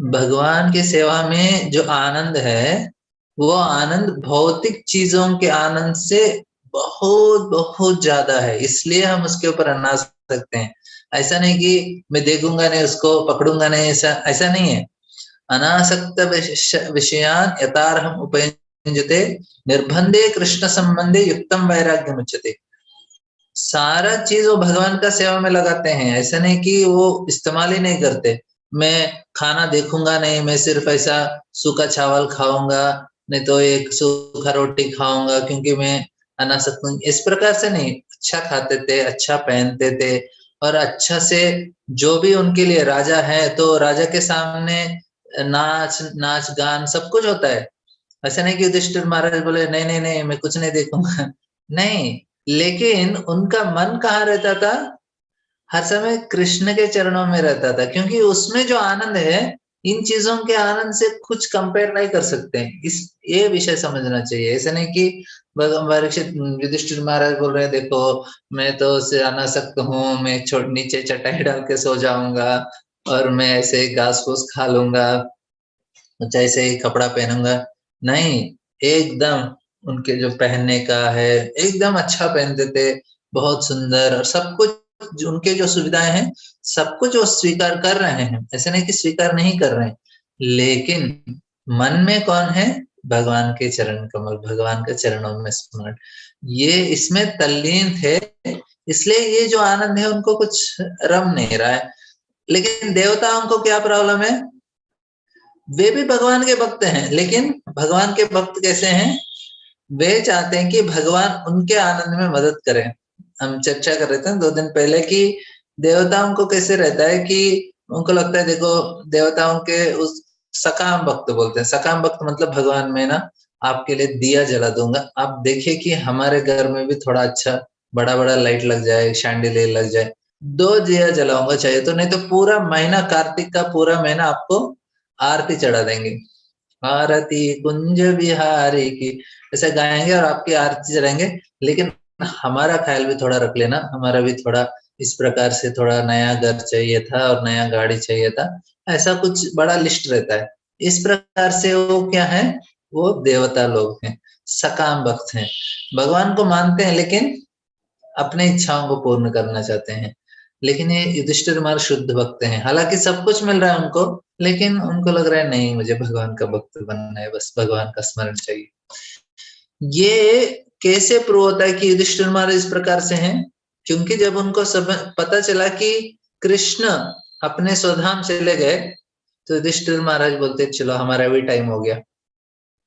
भगवान की सेवा में जो आनंद है वो आनंद भौतिक चीजों के आनंद से बहुत बहुत ज्यादा है, इसलिए हम उसके ऊपर अनाज सकते हैं। ऐसा नहीं कि मैं देखूंगा नहीं उसको, पकड़ूंगा नहीं, ऐसा नहीं है। अनासक्त विषयान यथार्हम् उपयुञ्जते निर्बंधे कृष्ण संबंधे युक्तम वैराग्यम उच्यते। सारा चीज वो भगवान का सेवा में लगाते हैं, ऐसा नहीं कि वो इस्तेमाल ही नहीं करते। मैं खाना देखूंगा नहीं, मैं सिर्फ ऐसा सूखा चावल खाऊंगा, नहीं तो एक सूखा रोटी खाऊंगा क्योंकि मैं अनासक्त हूं, इस प्रकार से नहीं। अच्छा खाते थे, अच्छा पहनते थे, और अच्छा से जो भी उनके लिए राजा है तो राजा के सामने नाच गान सब कुछ होता है। ऐसा नहीं कि युधिष्ठिर महाराज बोले नहीं नहीं नहीं मैं कुछ नहीं देखूंगा, नहीं। लेकिन उनका मन कहाँ रहता था, हर समय कृष्ण के चरणों में रहता था, क्योंकि उसमें जो आनंद है इन चीजों के आनंद से कुछ कंपेयर नहीं कर सकते। ये विषय समझना चाहिए। ऐसा नहीं कि परीक्षित युधिष्ठिर महाराज बोल रहे हैं देखो मैं तो से अनासक्त हूँ, मैं नीचे चटाई डाल के सो जाऊंगा और मैं ऐसे घास फूस खा लूंगा, जैसे ही कपड़ा पहनूंगा, नहीं। एकदम उनके जो पहनने का है एकदम अच्छा पहनते थे, बहुत सुंदर, और सब कुछ उनके जो सुविधाएं हैं सब कुछ वो स्वीकार कर रहे हैं, ऐसे नहीं कि स्वीकार नहीं कर रहे हैं। लेकिन मन में कौन है, भगवान के चरण कमल, भगवान के चरणों में स्मरण, ये इसमें तल्लीन थे। इसलिए ये जो आनंद है उनको कुछ रम नहीं रहा है। लेकिन देवताओं को क्या प्रॉब्लम है, वे भी भगवान के भक्त हैं, लेकिन भगवान के भक्त कैसे हैं, वे चाहते हैं कि भगवान उनके आनंद में मदद करें। हम चर्चा कर रहे थे 2 दिन पहले कि देवताओं को कैसे रहता है कि उनको लगता है देखो देवताओं के उस सकाम भक्त बोलते हैं, सकाम भक्त मतलब भगवान मैं ना आपके लिए दिया जला दूंगा, आप देखिए कि हमारे घर में भी थोड़ा अच्छा बड़ा बड़ा लाइट लग जाए, शैंडिलियर लग जाए, 2 दिया जलाऊंगा चाहिए तो, नहीं तो पूरा महीना, कार्तिक का पूरा महीना आपको आरती चढ़ा देंगे, आरती कुंज बिहारी की, ऐसे गाएंगे और आपकी आरती चढ़ाएंगे। लेकिन हमारा ख्याल भी थोड़ा रख लेना, हमारा भी थोड़ा इस प्रकार से थोड़ा नया घर चाहिए था और नया गाड़ी चाहिए था, ऐसा कुछ बड़ा लिस्ट रहता है। इस प्रकार से वो क्या है, वो देवता लोग हैं, सकाम भक्त हैं, भगवान को मानते हैं लेकिन अपने इच्छाओं को पूर्ण करना चाहते हैं। लेकिन ये युधिष्ठिर महाराज शुद्ध भक्त हैं, हालांकि सब कुछ मिल रहा है उनको, लेकिन उनको लग रहा है नहीं, मुझे भगवान का भक्त बनना है, बस भगवान का स्मरण चाहिए। ये कैसे प्रूव होता है कि युधिष्ठिर महाराज इस प्रकार से हैं? क्योंकि जब उनको सब पता चला कि कृष्ण अपने स्वधाम चले गए, तो युधिष्ठिर महाराज बोलते चलो हमारा भी टाइम हो गया।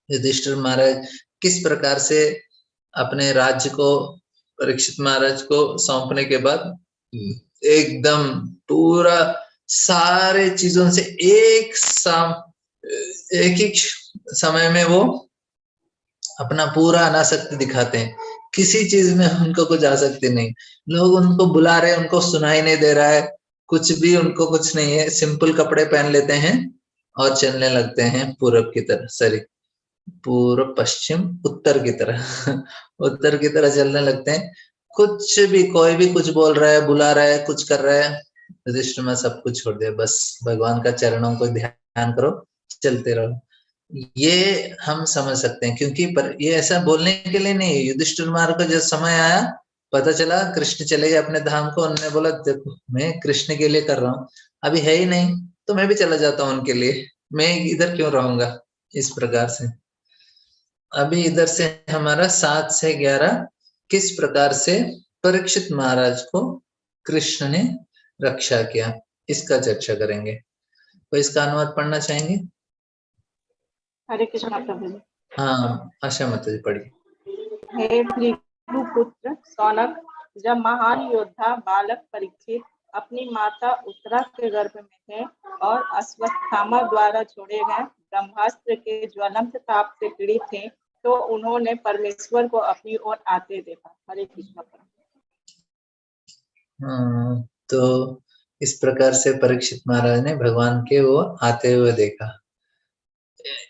युधिष्ठिर महाराज किस प्रकार से अपने राज्य को परीक्षित महाराज को सौंपने के बाद एकदम पूरा सारे चीजों से एक ही समय में वो अपना पूरा अनासक्ति दिखाते हैं, किसी चीज में उनको कुछ आसक्ति नहीं। लोग उनको बुला रहे हैं, उनको सुनाई नहीं दे रहा है, कुछ भी उनको कुछ नहीं है, सिंपल कपड़े पहन लेते हैं और चलने लगते हैं पूरब की तरफ, सॉरी पूर्व पश्चिम उत्तर की तरह उत्तर की तरह चलने लगते हैं। कुछ भी, कोई भी कुछ बोल रहा है, बुला रहा है, कुछ कर रहा है, युधिष्ठिर में सब कुछ छोड़ दिया, बस भगवान का चरणों को ध्यान करो, चलते रहो। ये हम समझ सकते हैं, क्योंकि पर ये ऐसा बोलने के लिए नहीं है। युधिष्ठिर महाराज को जब समय आया, पता चला कृष्ण चले गए अपने धाम को, उन्होंने बोला देखो मैं कृष्ण के लिए कर रहा हूँ, अभी है ही नहीं तो मैं भी चला जाता हूँ उनके लिए, मैं इधर क्यों रहूंगा। इस प्रकार से अभी इधर से हमारा 7 से 11 किस प्रकार से परीक्षित महाराज को कृष्ण ने रक्षा किया, इसका चर्चा करेंगे। तो इसका अनुवाद पढ़ना चाहेंगे? हरे कृष्णा प्रभु जी। हाँ, आशा माता जी पढ़िए। हे भृगुपुत्र सौनक, जब महान योद्धा बालक परीक्षित अपनी माता उत्तरा के गर्भ में थे और अश्वत्थामा द्वारा छोड़े गए ब्रह्मास्त्र के ज्वलंत ताप से पीड़ित थे, तो उन्होंने परमेश्वर को अपनी ओर आते देखा। हरे कृष्ण प्रभु। तो इस प्रकार से परीक्षित महाराज ने भगवान के वो आते हुए देखा।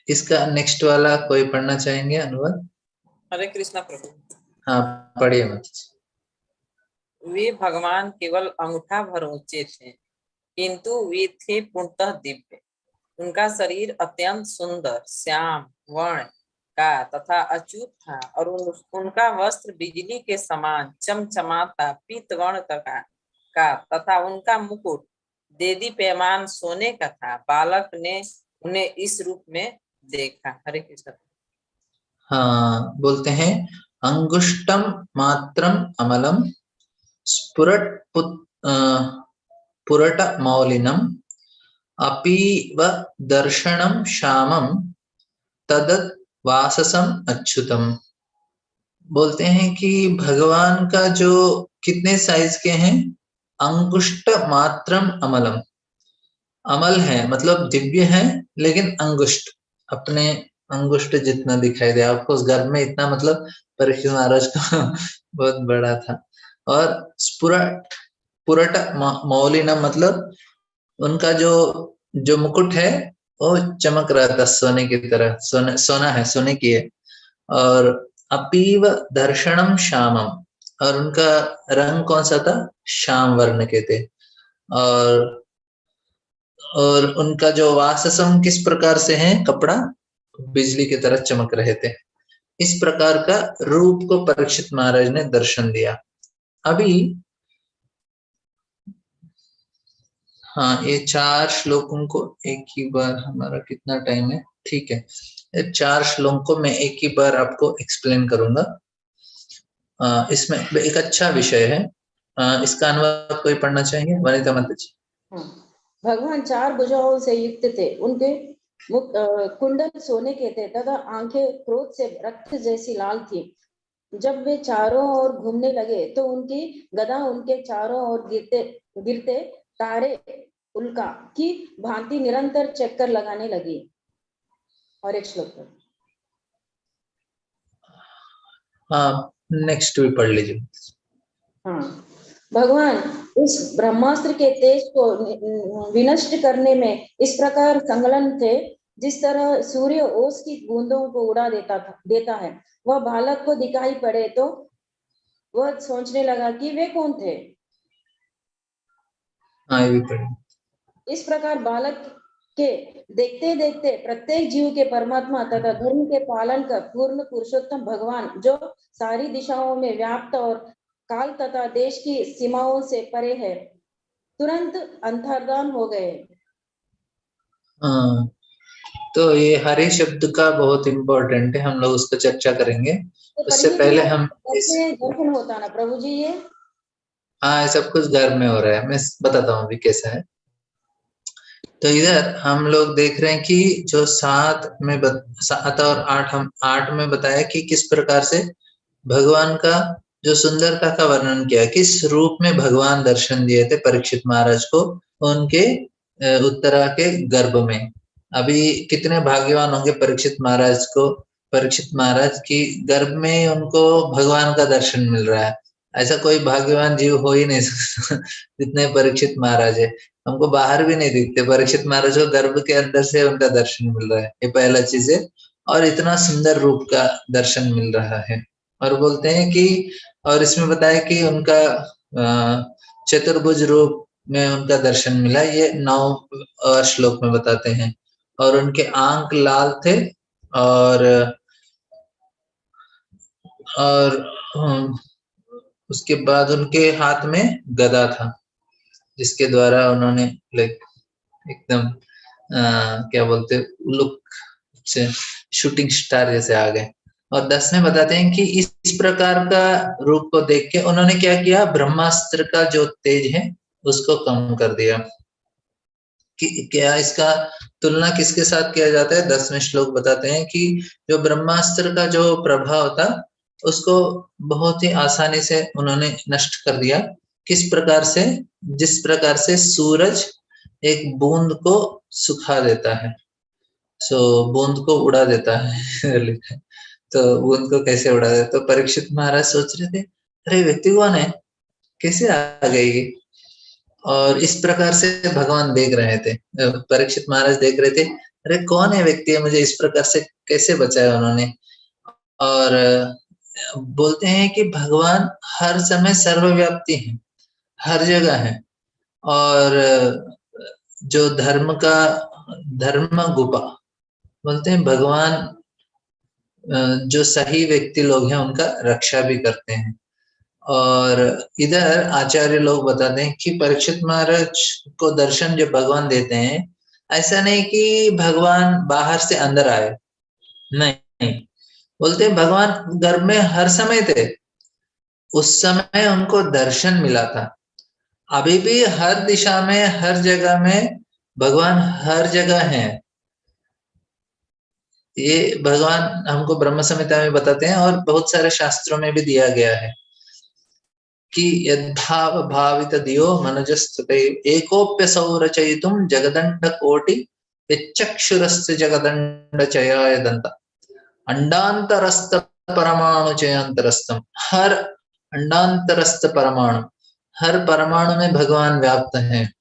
इसका नेक्स्ट वाला कोई पढ़ना चाहेंगे अनुवाद? हरे कृष्णा प्रभु। हाँ पढ़िए मत। वे भगवान केवल अंगूठा भर ऊंचे थे, किंतु वे थे पूर्णतः दिव्य। उनका शरीर अत्यंत सुंदर श्याम वर्ण का तथा अचूक था, और उनका वस्त्र बिजली के समान चमचमाता पीत वर्ण का तथा उनका मुकुट देदीप्यमान सोने का था। बालक ने उन्हें इस रूप में देखा। हरे कृष्ण। हाँ, बोलते हैं अंगुष्टम मात्रम अमलम पुरट मौलिनम अपीव दर्शनम श्यामम तदत वाससम अच्युतम। बोलते हैं कि भगवान का जो कितने साइज के हैं, अंगुष्ट मात्रम अमलम, अमल है मतलब दिव्य है, लेकिन अंगुष्ट अपने अंगुष्ट जितना दिखाई दे आपको, उस गर्भ में इतना, मतलब परीक्षित महाराज का बहुत बड़ा था। और पुरट मौलिनम मतलब उनका जो मुकुट है वो चमक रहा था सोने की तरह, सोना है, सोने की है। और अपीव दर्शनम श्यामम, और उनका रंग कौन सा था, श्याम वर्ण के थे। और उनका जो वाससम किस प्रकार से है, कपड़ा बिजली की तरह चमक रहे थे। इस प्रकार का रूप को परीक्षित महाराज ने दर्शन दिया। अभी हाँ, ये 4 श्लोकों को एक ही बार, हमारा कितना टाइम है, ठीक है, 4 श्लोक को मैं एक ही बार आपको एक्सप्लेन करूंगा। इसमें एक अच्छा विषय है, इसका अनुवाद कोई पढ़ना चाहेंगे? वनिता माता जी। भगवान 4 भुजाओं से युक्त थे, उनके मुख कुंडल सोने के थे तथा आंखें क्रोध से रक्त जैसी लाल थी। जब वे चारों ओर घूमने लगे तो उनकी गदा उनके चारों ओर गिरते तारे उल्का की भांति निरंतर चक्कर लगाने लगी। और एक श्लोक हाँ, नेक्स्ट भी पढ़ लीजिए। हाँ, भगवान इस ब्रह्मास्त्र के तेज को विनष्ट करने में इस प्रकार संलग्न थे, जिस तरह सूर्य ओस की बूंदों को उड़ा देता है। वह बालक को दिखाई पड़े तो वह सोचने लगा कि वे कौन थे। हाँ ये भी पढ़े। इस प्रकार बालक के देखते देखते प्रत्येक जीव के परमात्मा तथा धर्म के पालन कर पूर्ण पुरुषोत्तम भगवान जो सारी दिशाओं में व्याप्त और काल तथा देश की सीमाओं से परे है, तुरंत अंतर्धान हो गए। हाँ, तो ये हरि शब्द का बहुत इम्पोर्टेंट है, हम लोग उसको चर्चा करेंगे। तो उससे पहले हम कैसे दर्शन होता ना प्रभु जी ये? हाँ, ये सब कुछ घर में हो रहा है, मैं बताता हूँ अभी कैसा है। तो इधर हम लोग देख रहे हैं कि जो 7 और 8, हम 8 में बताया कि किस प्रकार से भगवान का जो सुंदरता का वर्णन किया, किस रूप में भगवान दर्शन दिए थे परीक्षित महाराज को उनके उत्तरा के गर्भ में। अभी कितने भाग्यवान होंगे परीक्षित महाराज को, परीक्षित महाराज की गर्भ में उनको भगवान का दर्शन मिल रहा है। ऐसा कोई भाग्यवान जीव हो ही नहीं सकता जितने परीक्षित महाराज है। हमको बाहर भी नहीं दिखते, परीक्षित महाराज को गर्भ के अंदर से उनका दर्शन मिल रहा है, ये पहला चीज है। और इतना सुंदर रूप का दर्शन मिल रहा है। और बोलते हैं कि, और इसमें बताया कि उनका चतुर्भुज रूप में उनका दर्शन मिला, ये 9 श्लोक में बताते हैं। और उनके आंख लाल थे और उसके बाद उनके हाथ में गदा था, जिसके द्वारा उन्होंने एकदम क्या बोलते लुक से शूटिंग स्टार जैसे आ गए। और 10 में बताते हैं कि इस प्रकार का रूप को देख के उन्होंने क्या किया, ब्रह्मास्त्र का जो तेज है उसको कम कर दिया। कि क्या इसका तुलना किसके साथ किया जाता है? 10वें श्लोक बताते हैं कि जो ब्रह्मास्त्र का जो प्रभाव था उसको बहुत ही आसानी से उन्होंने नष्ट कर दिया। किस प्रकार से? जिस प्रकार से सूरज एक बूंद को सुखा देता है, बूंद को उड़ा देता है तो बूंद को कैसे उड़ा देता? तो परीक्षित महाराज सोच रहे थे, अरे व्यक्ति कौन है, कैसे आ गई? और इस प्रकार से भगवान देख रहे थे, परीक्षित महाराज देख रहे थे, अरे कौन है व्यक्ति, मुझे इस प्रकार से कैसे बचाया उन्होंने। और बोलते हैं कि भगवान हर समय सर्वव्यापी है, हर जगह है। और जो धर्म गुपा बोलते हैं, भगवान जो सही व्यक्ति लोग हैं उनका रक्षा भी करते हैं। और इधर आचार्य लोग बताते हैं कि परीक्षित महाराज को दर्शन जब भगवान देते हैं, ऐसा नहीं कि भगवान बाहर से अंदर आए, नहीं, बोलते हैं भगवान गर्भ में हर समय थे, उस समय उनको दर्शन मिला था। अभी भी हर दिशा में, हर जगह में भगवान हर जगह है। ये भगवान हमको ब्रह्म संहिता में बताते हैं और बहुत सारे शास्त्रों में भी दिया गया है कि यद्भाव भावित दियो मनुजस्तुते एकोप्यसौ रचयितुं जगदण्ड कोटि यच्चक्षुरस्य जगदण्ड चयाय दंत अंडांतरस्थ परमाणु चयांतरस्थम। हर अंडांतरस्थ परमाणु, हर परमाणु में भगवान व्याप्त है।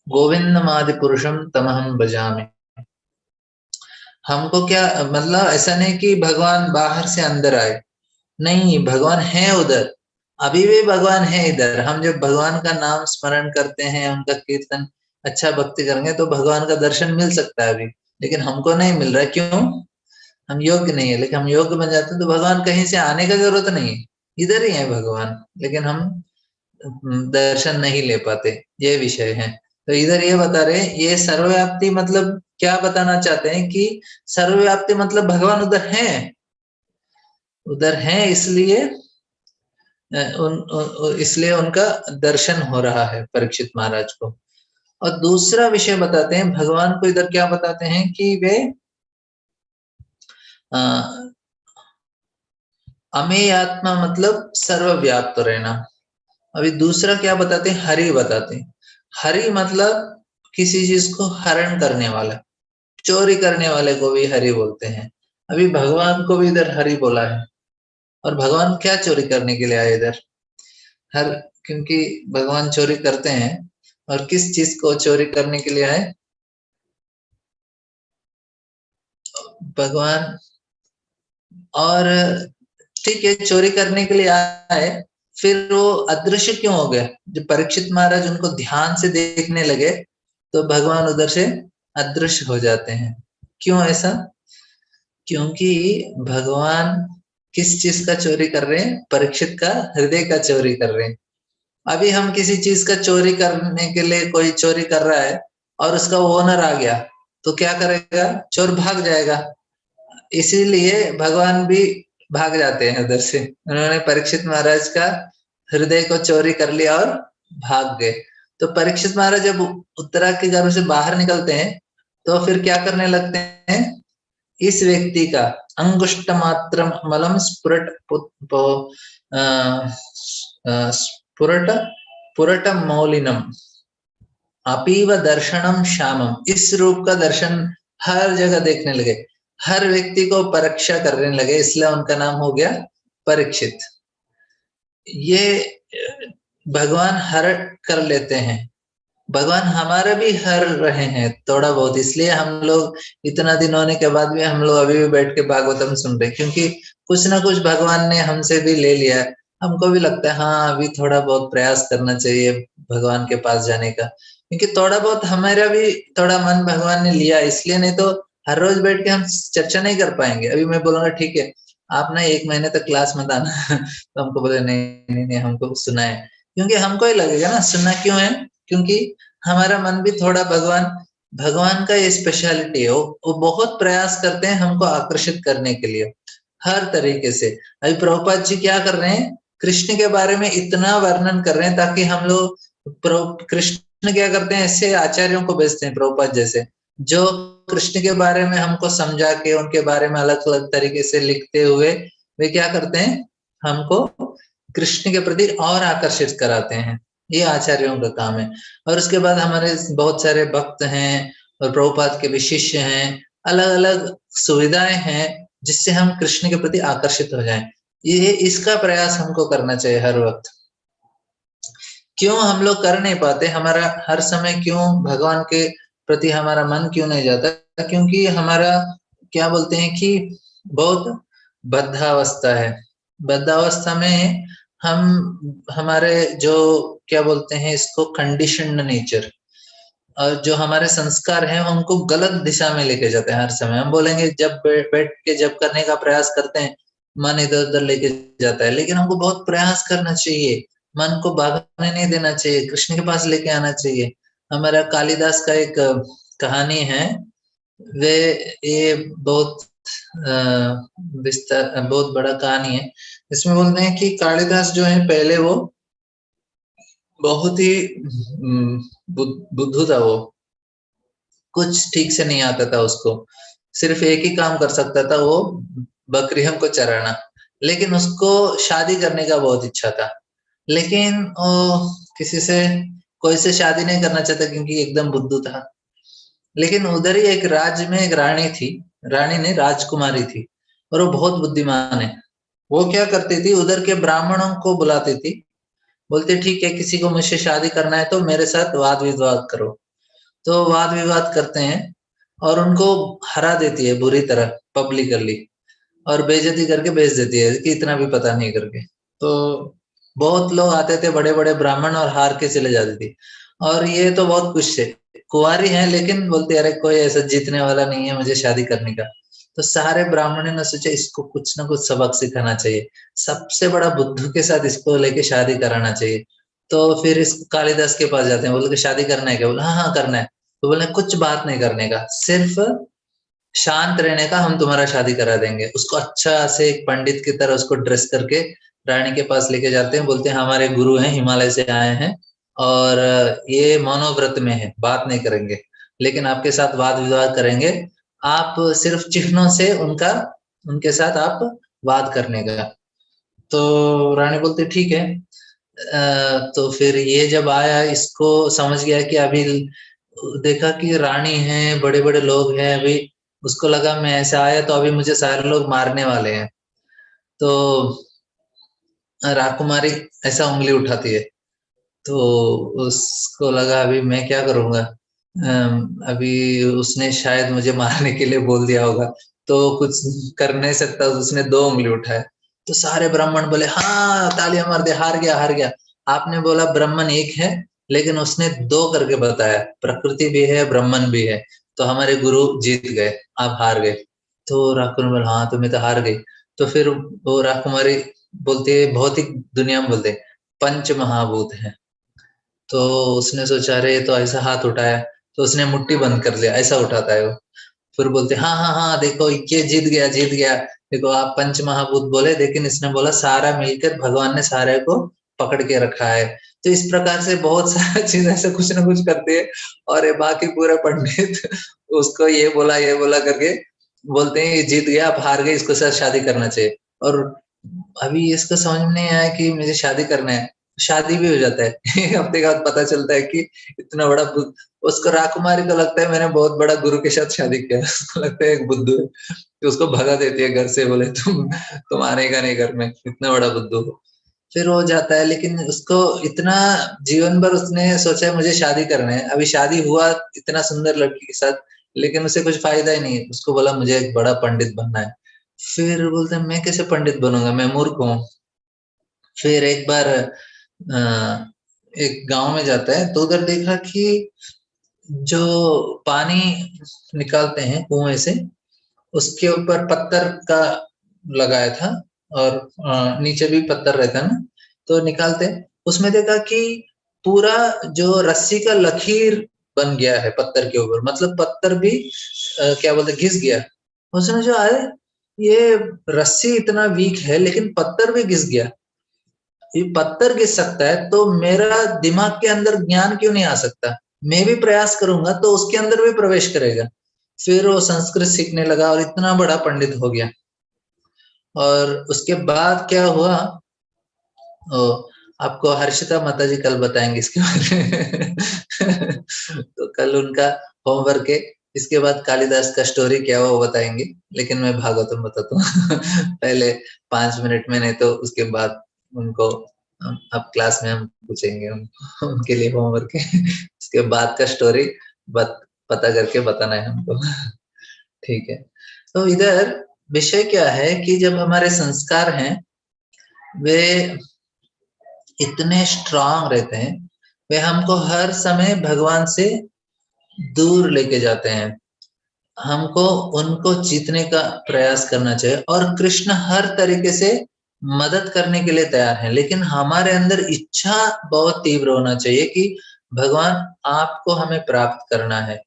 गोविंदमादि पुरुषम तमहम भजामि। हमको क्या मतलब, ऐसा नहीं कि भगवान बाहर से अंदर आए, नहीं, भगवान है उधर, अभी भी भगवान है इधर। हम जब भगवान का नाम स्मरण करते हैं, उनका कीर्तन, अच्छा भक्ति करेंगे तो भगवान का दर्शन मिल सकता है अभी, लेकिन हमको नहीं मिल रहा है। क्यों? हम योग्य नहीं है। लेकिन हम योग्य बन जाते हैं तो भगवान कहीं से आने का जरूरत नहीं है, इधर ही है भगवान, लेकिन हम दर्शन नहीं ले पाते, ये विषय है। तो इधर ये बता रहे हैं, ये सर्वव्याप्ति मतलब क्या बताना चाहते हैं कि सर्वव्याप्ति मतलब भगवान उधर है, इसलिए उनका दर्शन हो रहा है परीक्षित महाराज को। और दूसरा विषय बताते हैं, भगवान को इधर क्या बताते हैं कि वे अमेय आत्मा मतलब सर्वव्याप्त रहना। अभी दूसरा क्या बताते हैं? हरि बताते हैं। हरि मतलब किसी चीज को हरण करने वाला, चोरी करने वाले को भी हरि बोलते हैं। अभी भगवान को भी इधर हरि बोला है। और भगवान क्या चोरी करने के लिए आए इधर? क्योंकि भगवान चोरी करते हैं, और किस चीज को चोरी करने के लिए आए भगवान? और ठीक है, चोरी करने के लिए आए, फिर वो अदृश्य क्यों हो गया? जब परीक्षित महाराज उनको ध्यान से देखने लगे तो भगवान उधर से अदृश्य हो जाते हैं। क्यों ऐसा? क्योंकि भगवान किस चीज का चोरी कर रहे हैं? परीक्षित का हृदय का चोरी कर रहे हैं। अभी हम किसी चीज का चोरी करने के लिए, कोई चोरी कर रहा है और उसका ओनर आ गया तो क्या करेगा? चोर भाग जाएगा। इसीलिए भगवान भी भाग जाते हैं उधर से। उन्होंने परीक्षित महाराज का हृदय को चोरी कर लिया और भाग गए। तो परीक्षित महाराज जब उत्तरा के गर्भ से बाहर निकलते हैं तो फिर क्या करने लगते हैं? इस व्यक्ति का अंगुष्ट मात्रम मलम स्फुरट मौलिनम अपीव दर्शनम श्यामम, इस रूप का दर्शन हर जगह देखने लगे, हर व्यक्ति को परीक्षा करने लगे, इसलिए उनका नाम हो गया परीक्षित। ये भगवान हर कर लेते हैं, भगवान हमारा भी हर रहे हैं थोड़ा बहुत, इसलिए हम लोग इतना दिन होने के बाद भी हम लोग अभी भी बैठ के भागवतम सुन रहे हैं, क्योंकि कुछ ना कुछ भगवान ने हमसे भी ले लिया है। हमको भी लगता है हाँ अभी थोड़ा बहुत प्रयास करना चाहिए भगवान के पास जाने का, क्योंकि थोड़ा बहुत हमारा भी थोड़ा मन भगवान ने लिया, इसलिए नहीं तो हर रोज बैठ के हम चर्चा नहीं कर पाएंगे। अभी मैं बोलूंगा ठीक है आप ना 1 महीने तक क्लास मत आना तो हमको बोले नहीं हमको सुना है, क्योंकि हमको ही लगेगा ना सुनना क्यों है, क्योंकि हमारा मन भी थोड़ा भगवान का ये स्पेशलिटी है, वो बहुत प्रयास करते हैं हमको आकर्षित करने के लिए हर तरीके से। अभी प्रभुपाद जी क्या कर रहे हैं? कृष्ण के बारे में इतना वर्णन कर रहे हैं ताकि हम लोग, कृष्ण क्या करते हैं, ऐसे आचार्यों को भेजते हैं प्रभुपाद जैसे, जो कृष्ण के बारे में हमको समझा के उनके बारे में अलग अलग तरीके से लिखते हुए वे क्या करते हैं, हमको कृष्ण के प्रति और आकर्षित कराते हैं। ये आचार्यों का काम है। और उसके बाद हमारे बहुत सारे भक्त हैं और प्रभुपाद के भी शिष्य हैं, अलग अलग सुविधाएं हैं जिससे हम कृष्ण के प्रति आकर्षित हो जाएं। ये इसका प्रयास हमको करना चाहिए हर वक्त। क्यों हम लोग कर नहीं पाते? हमारा हर समय क्यों भगवान के प्रति हमारा मन क्यों नहीं जाता? क्योंकि हमारा क्या बोलते हैं कि बहुत बद्धावस्था है। बद्धावस्था में हम हमारे जो क्या बोलते हैं इसको कंडीशन्ड नेचर, और जो हमारे संस्कार हैं उनको गलत दिशा में लेके जाते हैं हर समय। हम बोलेंगे जब बैठ के जब करने का प्रयास करते हैं मन इधर उधर लेके जाता है, लेकिन हमको बहुत प्रयास करना चाहिए, मन को भागने नहीं देना चाहिए, कृष्ण के पास लेके आना चाहिए। हमारा कालिदास का एक कहानी है, वे ये बहुत विस्तार बहुत बड़ा कहानी है। इसमें बोलते हैं कि कालिदास जो है पहले वो बहुत ही बुद्धू था, वो कुछ ठीक से नहीं आता था उसको, सिर्फ एक ही काम कर सकता था वो बकरियों को चराना, लेकिन उसको शादी करने का बहुत इच्छा था, लेकिन वो किसी से कोई से शादी नहीं करना चाहता क्योंकि एकदम बुद्धू था। लेकिन उधर ही एक राज्य में एक रानी थी, रानी ने राजकुमारी थी और वो बहुत बुद्धिमान है। वो क्या करती थी, उधर के ब्राह्मणों को बुलाती थी, बोलते ठीक है किसी को मुझसे शादी करना है तो मेरे साथ वाद विवाद करो। तो वाद विवाद करते हैं और उनको हरा देती है बुरी तरह पब्लिकली, और बेइज्जती करके भेज देती है कि इतना भी पता नहीं करके। तो बहुत लोग आते थे बड़े बड़े ब्राह्मण और हार के चले जाते थे, और ये तो बहुत खुश है, कुंवारी है लेकिन बोलते अरे कोई ऐसा जीतने वाला नहीं है मुझे शादी करने का। तो सारे ब्राह्मणों ने सोचा इसको कुछ ना कुछ सबक सिखाना चाहिए, सबसे बड़ा बुद्धू के साथ इसको लेके शादी कराना चाहिए। तो फिर इस कालिदास के पास जाते हैं, बोले शादी करना है क्या? बोला हाँ करना है। तो बोले कुछ बात नहीं करने का, सिर्फ शांत रहने का, हम तुम्हारा शादी करा देंगे। उसको अच्छा से एक पंडित की तरह उसको ड्रेस करके रानी के पास लेके जाते हैं, बोलते हैं हमारे गुरु हैं हिमालय से आए हैं और ये मनोव्रत में है, बात नहीं करेंगे लेकिन आपके साथ वाद विवाद करेंगे, आप सिर्फ चिन्हों से उनके साथ आप वाद करने का। तो रानी बोलते ठीक है। तो फिर ये जब आया इसको समझ गया कि अभी देखा कि रानी है बड़े बड़े लोग हैं, अभी उसको लगा मैं ऐसा आया तो अभी मुझे सारे लोग मारने वाले हैं। तो राकुमारी ऐसा उंगली उठाती है, तो उसको लगा अभी मैं क्या करूंगा, अभी उसने शायद मुझे मारने के लिए बोल दिया होगा, तो कुछ कर नहीं सकता, उसने 2 उंगली उठाए। तो सारे ब्राह्मण बोले हाँ तालियां मार दे, हार गया हार गया। आपने बोला ब्राह्मण एक है, लेकिन उसने 2 करके बताया, प्रकृति भी है ब्राह्मण भी है, तो हमारे गुरु जीत गए, आप हार गए। तो राजकुमारी बोले हाँ तुम्हें तो हार गई। तो फिर वो राजकुमारी बोलती है, भौतिक दुनिया में बोलते पंच महाभूत है। तो उसने सोचा अरे तो ऐसा हाथ उठाया, तो उसने मुट्ठी बंद कर लिया, ऐसा उठाता है वो। फिर बोलते हाँ हाँ हाँ देखो ये जीत गया जीत गया, देखो आप पंच महाभूत बोले, लेकिन इसने बोला सारा मिलकर भगवान ने सारे को पकड़ के रखा है। तो इस प्रकार से बहुत सारा चीज ऐसे कुछ ना कुछ करते हैं, और ये बाकी पूरे पंडित उसको ये बोला करके बोलते हैं ये जीत गया, आप हार गए, इसको साथ शादी करना चाहिए। और अभी इसको समझ में नहीं आया कि मुझे शादी करना है, शादी भी हो जाता है। 1 हफ्ते के बाद पता चलता है कि इतना बड़ा उसको राजकुमारी को लगता है मैंने बहुत बड़ा गुरु के साथ शादी किया। उसको लगता है एक बुद्धू है, तो उसको भगा देती है घर से, बोले तुम आनेगा नहीं घर में, इतना बड़ा बुद्धू। फिर हो जाता है, लेकिन उसको इतना जीवन भर उसने सोचा है मुझे शादी करना है, अभी शादी हुआ इतना सुंदर लड़की के साथ, लेकिन उसे कुछ फायदा ही नहीं है। उसको बोला मुझे एक बड़ा पंडित बनना है। फिर बोलते हैं मैं कैसे पंडित बनूंगा, मैं मूर्ख हूँ। फिर एक बार एक गांव में जाता है, तो उधर देखा कि जो पानी निकालते हैं कुएं से, उसके ऊपर पत्थर का लगाया था, और नीचे भी पत्थर रहता है ना, तो निकालते उसमें देखा कि पूरा जो रस्सी का लकीर बन गया है पत्थर के ऊपर, मतलब पत्थर भी क्या बोलते घिस गया। उसने जो अरे ये रस्सी इतना वीक है लेकिन पत्थर भी घिस गया, ये पत्थर घिस सकता है तो मेरा दिमाग के अंदर ज्ञान क्यों नहीं आ सकता, मैं भी प्रयास करूंगा तो उसके अंदर भी प्रवेश करेगा। फिर वो संस्कृत सीखने लगा और इतना बड़ा पंडित हो गया। और उसके बाद क्या हुआ आपको हर्षिता माता जी कल बताएंगे इसके बारे में। तो कल उनका होमवर्क है, इसके बाद कालिदास का स्टोरी क्या हुआ वो बताएंगे, लेकिन मैं भागवतम बताता हूँ। पहले 5 मिनट में, नहीं तो उसके बाद उनको अब क्लास में हम पूछेंगे, उनके लिए होमवर्क है। इसके बाद का स्टोरी पता करके बताना है हमको। ठीक है, तो इधर विषय क्या है कि जब हमारे संस्कार हैं वे इतने स्ट्रांग रहते हैं, वे हमको हर समय भगवान से दूर लेके जाते हैं। हमको उनको जीतने का प्रयास करना चाहिए, और कृष्ण हर तरीके से मदद करने के लिए तैयार हैं, लेकिन हमारे अंदर इच्छा बहुत तीव्र होना चाहिए कि भगवान आपको हमें प्राप्त करना है।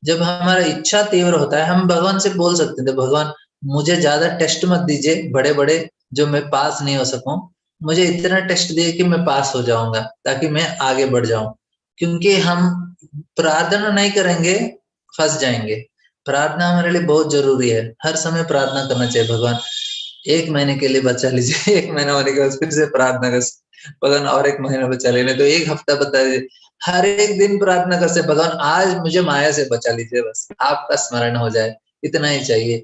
जब हमारा इच्छा तीव्र होता है, हम भगवान से बोल सकते थे भगवान मुझे ज्यादा टेस्ट मत दीजिए बड़े बड़े, जो मैं पास नहीं हो सकूं, मुझे इतना टेस्ट दिए कि मैं पास हो जाऊंगा ताकि मैं आगे बढ़ जाऊं। क्योंकि हम प्रार्थना नहीं करेंगे फंस जाएंगे। प्रार्थना हमारे लिए बहुत जरूरी है, हर समय प्रार्थना करना चाहिए भगवान 1 महीने के लिए बचा लीजिए। 1 महीना होने के बाद फिर से प्रार्थना कर, भगवान और 1 महीना बचा लेने, तो 1 हफ्ता बता दीजिए। हर एक दिन प्रार्थना कर से भगवान आज मुझे माया से बचा लीजिए, बस आपका स्मरण हो जाए, इतना ही चाहिए।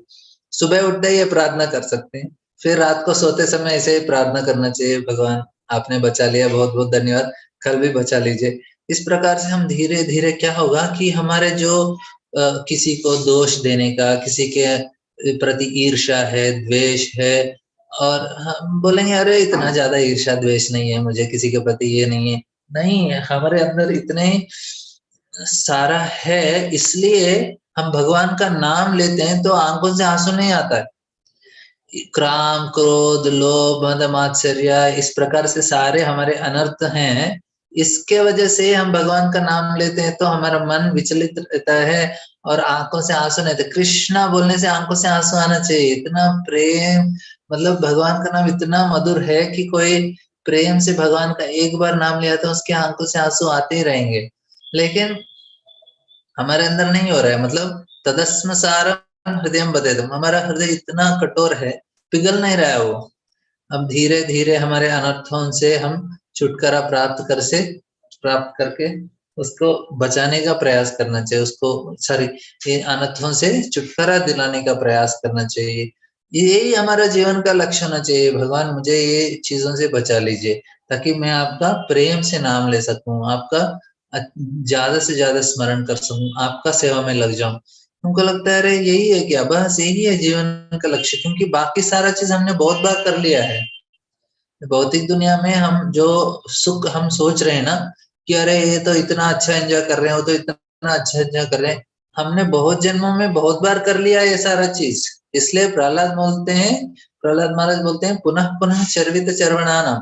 सुबह उठते ही ये प्रार्थना कर सकते हैं, फिर रात को सोते समय ऐसे ही प्रार्थना करना चाहिए, भगवान आपने बचा लिया, बहुत बहुत धन्यवाद, कल भी बचा लीजिए। इस प्रकार से हम धीरे धीरे क्या होगा कि हमारे जो किसी को दोष देने का, किसी के प्रति ईर्ष्या है, द्वेष है, और हम बोलेंगे अरे इतना ज्यादा ईर्ष्या द्वेष नहीं है मुझे, किसी के प्रति ये नहीं है, नहीं हमारे अंदर इतने सारा है, इसलिए हम भगवान का नाम लेते हैं तो आंखों से आंसू नहीं आता है। क्राम, क्रोध, लोभ, मद, मात्सर्य, इस प्रकार से सारे हमारे अनर्थ हैं। इसके वजह से हम भगवान का नाम लेते हैं तो हमारा मन विचलित रहता है और आंखों से आंसू नहीं आते। कृष्णा बोलने से आंखों से आंसू आना चाहिए, इतना प्रेम, मतलब भगवान का नाम इतना मधुर है कि कोई प्रेम से भगवान का एक बार नाम लिया तो उसके आंखों से आंसू आते ही रहेंगे। लेकिन हमारे अंदर नहीं हो रहा है, मतलब तदस्म सारम हृदय बदेदम, हमारा हृदय इतना कठोर है, पिघल नहीं रहा है वो। अब धीरे धीरे हमारे अनर्थों से हम छुटकारा प्राप्त करके उसको बचाने का प्रयास करना चाहिए, उसको सारी ये अनर्थों से छुटकारा दिलाने का प्रयास करना चाहिए। यही हमारा जीवन का लक्ष्य होना चाहिए, भगवान मुझे ये चीजों से बचा लीजिए ताकि मैं आपका प्रेम से नाम ले सकूं, आपका ज्यादा से ज्यादा स्मरण कर सकूं, आपका सेवा में लग जाऊं। हमको लगता है अरे यही है क्या, बस यही है जीवन का लक्ष्य, क्योंकि बाकी सारा चीज हमने बहुत बार कर लिया है। भौतिक दुनिया में हम जो सुख हम सोच रहे हैं ना कि अरे ये तो इतना अच्छा एंजॉय कर रहे हैं, वो तो इतना अच्छा एंजॉय कर रहे हैं, हमने बहुत जन्मों में बहुत बार कर लिया है ये सारा चीज। इसलिए प्रहलाद बोलते हैं, प्रहलाद महाराज बोलते हैं पुनः पुनः चर्वित चर्वणानाम।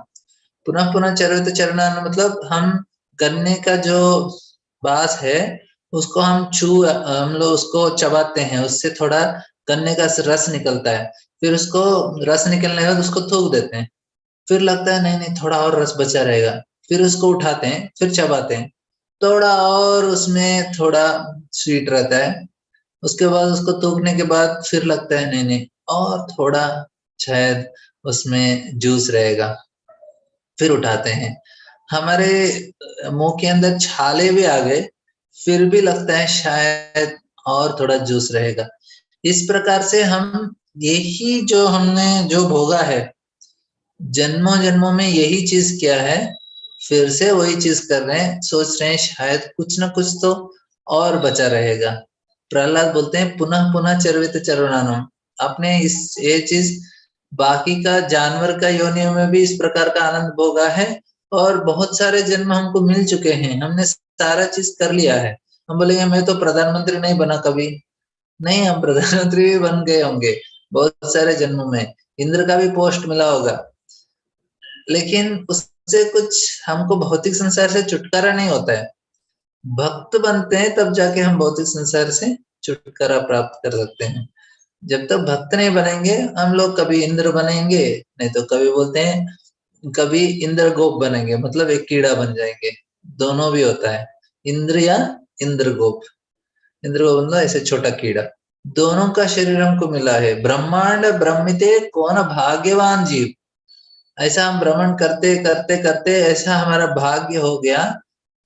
पुनः पुनः चर्वित चरणानाम मतलब हम गन्ने का जो बास है उसको हम लोग उसको चबाते हैं, उससे थोड़ा गन्ने का रस निकलता है, फिर उसको रस निकलने के बाद उसको थूक देते हैं, फिर लगता है नहीं नहीं थोड़ा और रस बचा रहेगा, फिर उसको उठाते हैं, फिर चबाते हैं, थोड़ा और उसमें थोड़ा स्वीट रहता है, उसके बाद उसको थूकने के बाद फिर लगता है नहीं नहीं और थोड़ा शायद उसमें जूस रहेगा, फिर उठाते हैं। हमारे मुंह के अंदर छाले भी आ गए, फिर भी लगता है शायद और थोड़ा जूस रहेगा। इस प्रकार से हम यही जो हमने जो भोगा है जन्मों जन्मों में यही चीज किया है, फिर से वही चीज कर रहे हैं, सोच रहे हैं शायद कुछ ना कुछ तो और बचा रहेगा। प्रहलाद बोलते हैं पुनः पुनः चर्वित चरणानम। आपने इस ये चीज बाकी का जानवर का योनियों में भी इस प्रकार का आनंद भोगा है, और बहुत सारे जन्म हमको मिल चुके हैं, हमने सारा चीज कर लिया है। हम बोलेंगे मैं तो प्रधानमंत्री नहीं बना कभी, नहीं हम प्रधानमंत्री भी बन गए होंगे बहुत सारे जन्मों में, इंद्र का भी पोस्ट मिला होगा, लेकिन उससे कुछ हमको भौतिक संसार से छुटकारा नहीं होता है। भक्त बनते हैं तब जाके हम भौतिक संसार से छुटकारा प्राप्त कर सकते हैं। जब तक भक्त नहीं बनेंगे हम लोग कभी इंद्र बनेंगे, नहीं तो कभी बोलते हैं कभी इंद्र गोप बनेंगे, मतलब एक कीड़ा बन जाएंगे, दोनों भी होता है, इंद्र या इंद्र गोप। इंद्र गोप मतलब ऐसे छोटा कीड़ा, दोनों का शरीर हमको मिला है। ब्रह्मांड ब्रह्मिते कौन भाग्यवान जीव, ऐसा हम भ्रमण करते करते करते ऐसा हमारा भाग्य हो गया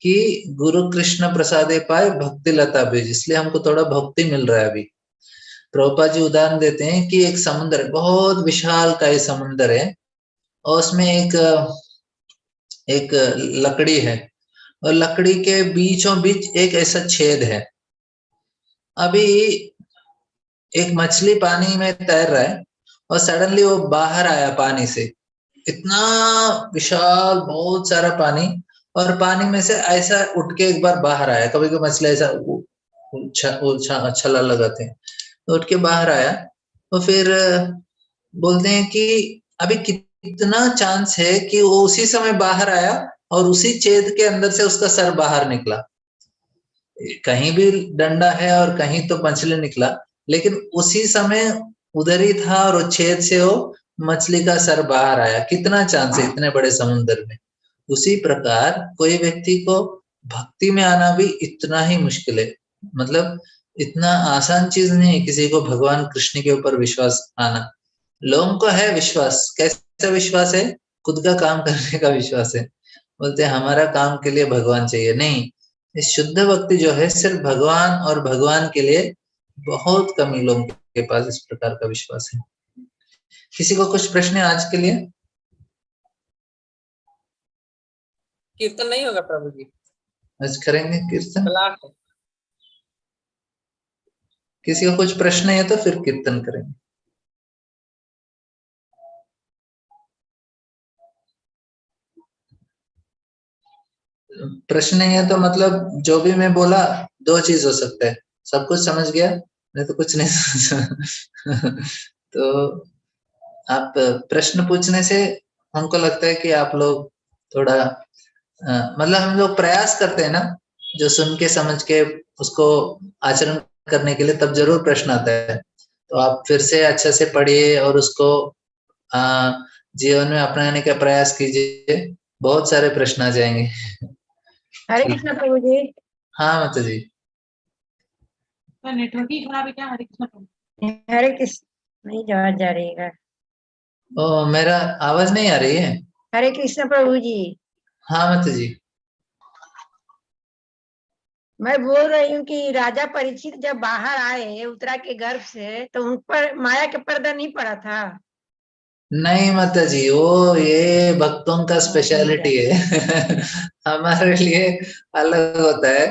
कि गुरु कृष्ण प्रसादे पाए भक्ति लता बीज, इसलिए हमको थोड़ा भक्ति मिल रहा है अभी। प्रभुपाद जी उदाहरण देते हैं कि एक समुद्र है, बहुत विशाल का ये समुद्र है, और उसमें एक लकड़ी है, और लकड़ी के बीचों बीच एक ऐसा छेद है। अभी एक मछली पानी में तैर रहा है और सडनली वो बाहर आया पानी से, इतना विशाल बहुत सारा पानी, और पानी में से ऐसा उठ के एक बार बाहर आया, कभी कभी मछली ऐसा छलांग लगाते हैं, तो उठ के बाहर आया, तो फिर बोलते हैं कि अभी कितना चांस है कि वो उसी समय बाहर आया और उसी छेद के अंदर से उसका सर बाहर निकला। कहीं भी डंडा है और कहीं तो मछली निकला, लेकिन उसी समय उधर ही था और छेद से वो मछली का सर बाहर आया। कितना चांस है इतने बड़े समुद्र में। उसी प्रकार कोई व्यक्ति को भक्ति में आना भी इतना ही मुश्किल है, मतलब इतना आसान चीज नहीं है किसी को भगवान कृष्ण के ऊपर विश्वास आना। लोगों को है विश्वास, कैसा विश्वास है, खुद का काम करने का विश्वास है, बोलते हैं हमारा काम के लिए भगवान चाहिए। नहीं, इस शुद्ध भक्ति जो है सिर्फ भगवान और भगवान के लिए, बहुत कम ही लोगों के पास इस प्रकार का विश्वास है। किसी को कुछ प्रश्न है आज के लिए? कीर्तन नहीं होगा प्रभु जी? आज करेंगे कीर्तन। क्लास है। किसी को कुछ प्रश्न है तो फिर कीर्तन करेंगे। प्रश्न नहीं है तो मतलब जो भी मैं बोला दो चीज हो सकता है, सब कुछ समझ गया नहीं तो कुछ नहीं समझ तो आप प्रश्न पूछने से हमको लगता है कि आप लोग थोड़ा मतलब हम लोग प्रयास करते हैं ना, जो सुन के समझ के उसको आचरण करने के लिए, तब जरूर प्रश्न आता है। तो आप फिर से अच्छे से पढ़िए और उसको जीवन में अपनाने का प्रयास कीजिए, बहुत सारे प्रश्न आ जाएंगे। हरे कृष्ण प्रभु जी। हाँ माता जी। नेटवर्क ही खराब है क्या? हरे कृष्ण प्रभु। हरे कृष्ण नहीं आवाज जा रही है। ओ मेरा आवाज नहीं आ रही है? हरे कृष्ण प्रभु जी। हाँ माता जी। मैं बोल रही हूँ कि राजा परीक्षित जब बाहर आए उत्तरा के गर्भ से, तो उन पर माया के पर्दा नहीं पड़ा था? नहीं माता जी, वो ये भक्तों का स्पेशलिटी है हमारे लिए अलग होता है।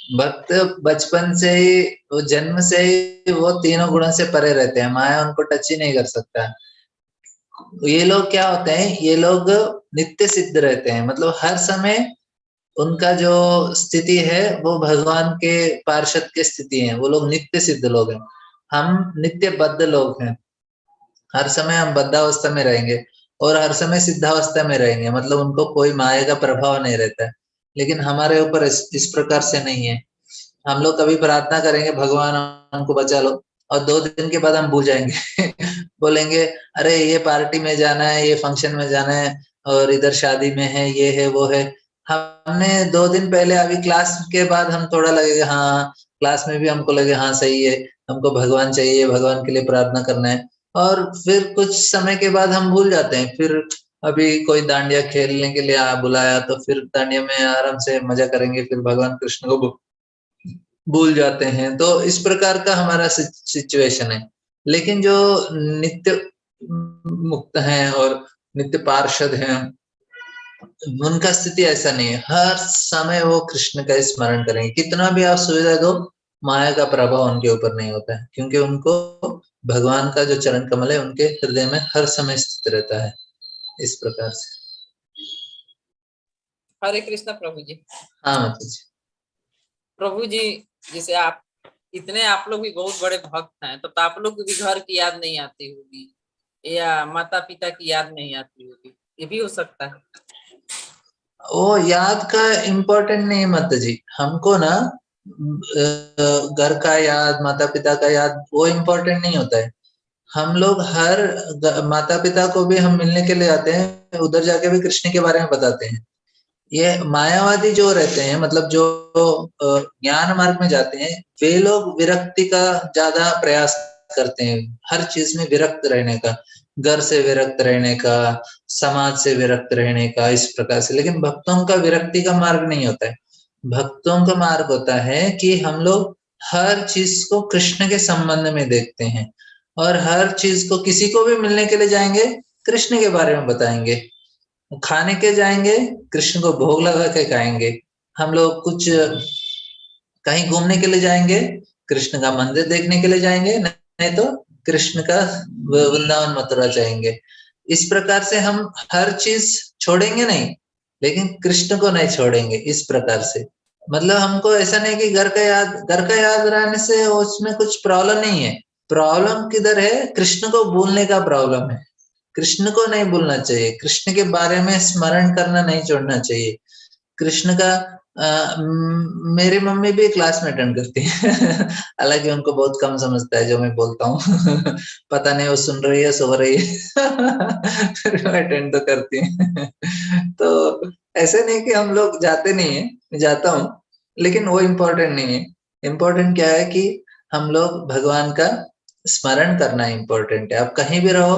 भक्त बचपन से ही, वो जन्म से ही वो तीनों गुणों से परे रहते हैं, माया उनको टच ही नहीं कर सकता। ये लोग क्या होते हैं, ये लोग नित्य सिद्ध रहते हैं, मतलब हर समय उनका जो स्थिति है वो भगवान के पार्षद की स्थिति है, वो लोग नित्य सिद्ध लोग हैं। हम नित्य बद्ध लोग हैं, हर समय हम बद्धावस्था में रहेंगे और हर समय सिद्धावस्था में रहेंगे, मतलब उनको कोई माया का प्रभाव नहीं रहता है। लेकिन हमारे ऊपर इस प्रकार से नहीं है। हम लोग कभी प्रार्थना करेंगे भगवान हमको बचा लो, और 2 दिन के बाद हम भूल जाएंगे बोलेंगे अरे ये पार्टी में जाना है, ये फंक्शन में जाना है, और इधर शादी में है, ये है वो है। हमने 2 दिन पहले, अभी क्लास के बाद हम थोड़ा लगेगा हाँ, क्लास में भी हमको लगे हाँ सही है, हमको भगवान चाहिए, भगवान के लिए प्रार्थना करना है, और फिर कुछ समय के बाद हम भूल जाते हैं। फिर अभी कोई डांडिया खेलने के लिए बुलाया तो फिर डांडिया में आराम से मजा करेंगे, फिर भगवान कृष्ण को भूल जाते हैं। तो इस प्रकार का हमारा सिचुएशन है। लेकिन जो नित्य मुक्त हैं और नित्य पार्षद हैं, उनका स्थिति ऐसा नहीं है, हर समय वो कृष्ण का स्मरण करेंगे, कितना भी आप सुविधा दो, माया का प्रभाव उनके ऊपर नहीं होता है, क्योंकि उनको भगवान का जो चरण कमल है उनके हृदय में हर समय स्थित रहता है। इस प्रकार से। हरे कृष्णा प्रभु जी। हाँ माता जी। प्रभु जी, जैसे आप इतने, आप लोग भी बहुत बड़े भक्त हैं, तो आप लोग को भी घर की याद नहीं आती होगी, या माता पिता की याद नहीं आती होगी, ये भी हो सकता है। वो याद का इम्पोर्टेंट नहीं है माता जी, हमको ना घर का याद, माता पिता का याद, वो इम्पोर्टेंट नहीं होता है। हम लोग हर माता पिता को भी हम मिलने के लिए आते हैं, उधर जाके भी कृष्ण के बारे में बताते हैं। ये मायावादी जो रहते हैं, मतलब जो ज्ञान मार्ग में जाते हैं, वे लोग विरक्ति का ज्यादा प्रयास करते हैं, हर चीज में विरक्त रहने का, घर से विरक्त रहने का, समाज से विरक्त रहने का, इस प्रकार से। लेकिन भक्तों का विरक्ति का मार्ग नहीं होता है। भक्तों का मार्ग होता है कि हम लोग हर चीज को कृष्ण के संबंध में देखते हैं, और हर चीज को, किसी को भी मिलने के लिए जाएंगे कृष्ण के बारे में बताएंगे, खाने के जाएंगे कृष्ण को भोग लगा के खाएंगे, हम लोग कुछ कहीं घूमने के लिए जाएंगे कृष्ण का मंदिर देखने के लिए जाएंगे, नहीं तो कृष्ण का वृंदावन मथुरा जाएंगे। इस प्रकार से हम हर चीज छोड़ेंगे नहीं, लेकिन कृष्ण को नहीं छोड़ेंगे। इस प्रकार से मतलब हमको ऐसा नहीं कि घर का याद रहने से उसमें कुछ प्रॉब्लम नहीं है। प्रॉब्लम किधर है, कृष्ण को भूलने का प्रॉब्लम है। कृष्ण को नहीं भूलना चाहिए, कृष्ण के बारे में स्मरण करना नहीं छोड़ना चाहिए। कृष्ण का मेरी मम्मी भी क्लास में अटेंड करती है हालांकि उनको बहुत कम समझता है जो मैं बोलता हूँ पता नहीं वो सुन रही है, सो रही है फिर अटेंड तो करती है तो ऐसे नहीं कि हम लोग जाते नहीं है, मैं जाता हूँ, लेकिन वो इम्पोर्टेंट नहीं है। इम्पोर्टेंट क्या है कि हम लोग भगवान का स्मरण करना इम्पोर्टेंट है। आप कहीं भी रहो,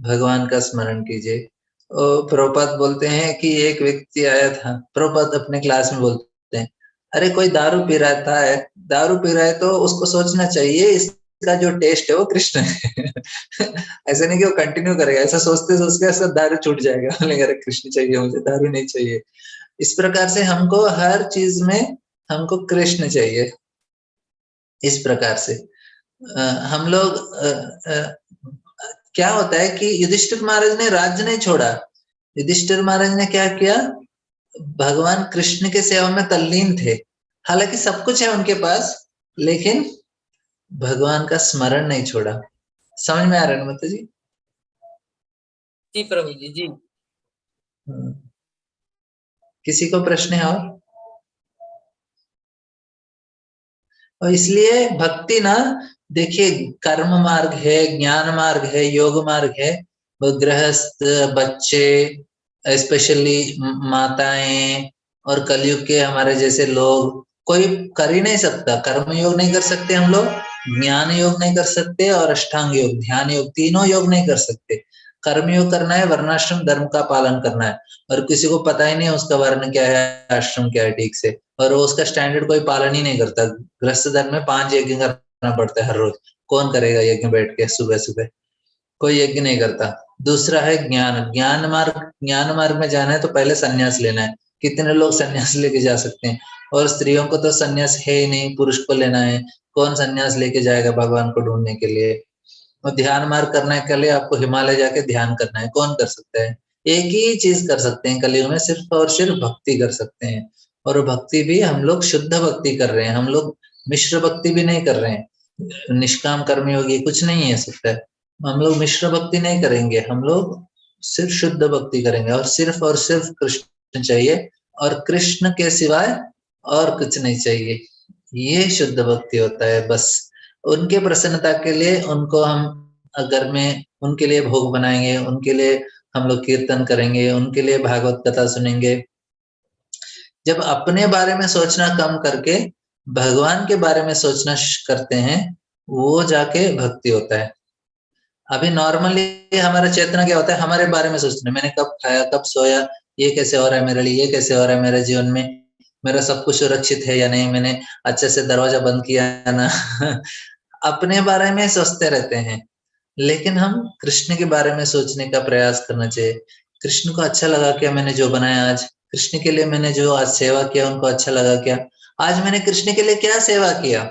भगवान का स्मरण कीजिए। प्रभुपाद बोलते हैं कि एक व्यक्ति आया था, प्रभुपाद अपने क्लास में बोलते हैं, अरे कोई दारू पी रहा था, दारू पी रहा है तो उसको सोचना चाहिए इसका जो टेस्ट है वो कृष्ण है ऐसे नहीं कि वो कंटिन्यू करेगा, ऐसा सोचते सोचते ऐसा दारू छूट जाएगा, बोलेगा अरे कृष्ण चाहिए मुझे, दारू नहीं चाहिए। इस प्रकार से हमको हर चीज में हमको कृष्ण चाहिए। इस प्रकार से हम लोग क्या होता है कि युधिष्ठिर महाराज ने राज्य नहीं छोड़ा। युधिष्ठिर महाराज ने क्या किया, भगवान कृष्ण के सेवा में तल्लीन थे, हालांकि सब कुछ है उनके पास, लेकिन भगवान का स्मरण नहीं छोड़ा। समझ में आ रहा है माता जी? जी प्रभु जी। जी किसी को प्रश्न है? और इसलिए भक्ति ना, देखिए कर्म मार्ग है, ज्ञान मार्ग है, योग मार्ग है। गृहस्थ, बच्चे, स्पेशली माताएं और कलयुग के हमारे जैसे लोग, कोई कर ही नहीं सकता। कर्म योग नहीं कर सकते हम लोग, ज्ञान योग नहीं कर सकते, और अष्टांग योग, ध्यान योग, तीनों योग नहीं कर सकते। कर्म योग करना है, वर्णाश्रम धर्म का पालन करना है, और किसी को पता ही नहीं उसका वर्ण क्या है, आश्रम क्या है ठीक से, और वो उसका स्टैंडर्ड कोई पालन ही नहीं करता। गृहस्थ धर्म में 5 यज्ञ करना पड़ता है हर रोज, कौन करेगा यज्ञ बैठ के सुबह सुबह, कोई यज्ञ नहीं करता। दूसरा है ज्ञान, ज्ञान मार्ग में जाना है तो पहले संन्यास लेना है, कितने लोग सन्यास लेके जा सकते हैं, और स्त्रियों को तो सन्यास है ही नहीं, पुरुष को लेना है। कौन सन्यास लेके जाएगा भगवान को ढूंढने के लिए? और ध्यान मार्ग करने के लिए आपको हिमालय जाके ध्यान करना है, कौन कर सकता है? एक ही चीज कर सकते हैं कलयुग में, सिर्फ और सिर्फ भक्ति कर सकते हैं। और भक्ति भी हम लोग शुद्ध भक्ति कर रहे हैं, हम लोग मिश्र भक्ति भी नहीं कर रहे हैं। निष्काम कर्मी योगी कुछ नहीं है सकता है, हम लोग मिश्र भक्ति नहीं करेंगे, हम लोग सिर्फ शुद्ध भक्ति करेंगे, और सिर्फ कृष्ण चाहिए, और कृष्ण के सिवाय और कुछ नहीं चाहिए। ये शुद्ध भक्ति होता है। बस उनके प्रसन्नता के लिए उनको हम घर में उनके लिए भोग बनाएंगे, उनके लिए हम लोग कीर्तन करेंगे, उनके लिए भागवत कथा सुनेंगे। जब अपने बारे में सोचना कम करके भगवान के बारे में सोचना करते हैं, वो जाके भक्ति होता है। अभी नॉर्मली हमारा चेतना क्या होता है, हमारे बारे में सोचते हैं, मैंने कब खाया, कब सोया, ये कैसे हो रहा है मेरे लिए, ये कैसे हो रहा है मेरे जीवन में, मेरा सब कुछ सुरक्षित है या नहीं, मैंने अच्छे से दरवाजा बंद किया ना अपने बारे में सोचते रहते हैं। लेकिन हम कृष्ण के बारे में सोचने का प्रयास करना चाहिए। कृष्ण को अच्छा लगा क्या मैंने जो बनाया आज? कृष्ण के लिए मैंने जो आज सेवा किया, उनको अच्छा लगा क्या? आज मैंने कृष्ण के लिए क्या सेवा किया?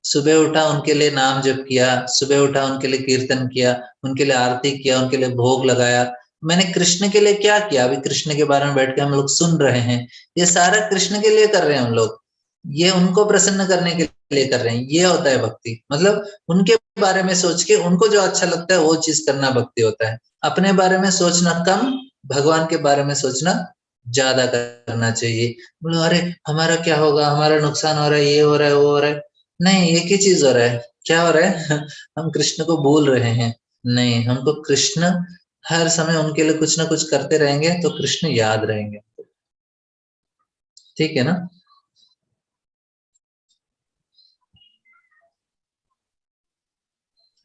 सुबह उठा, उनके लिए नाम जप किया, सुबह उठा, उनके लिए कीर्तन किया, उनके लिए आरती किया, उनके लिए भोग लगाया। मैंने कृष्ण के लिए क्या किया? अभी कृष्ण के बारे में बैठ के हम लोग सुन रहे हैं, ये सारा कृष्ण के लिए कर रहे हैं हम लोग, ये उनको प्रसन्न करने के लिए कर रहे हैं। ये होता है भक्ति, मतलब उनके बारे में सोच के उनको जो अच्छा लगता है वो चीज करना भक्ति होता है। अपने बारे में सोचना कम, भगवान के बारे में सोचना ज्यादा करना चाहिए। बोलो अरे हमारा क्या होगा, हमारा नुकसान हो रहा है, ये हो रहा है, वो हो रहा है। नहीं, एक ही चीज हो रहा है। क्या हो रहा है? हम कृष्ण को भूल रहे हैं। नहीं, हमको कृष्ण हर समय उनके लिए कुछ ना कुछ करते रहेंगे तो कृष्ण याद रहेंगे। ठीक है ना?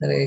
अरे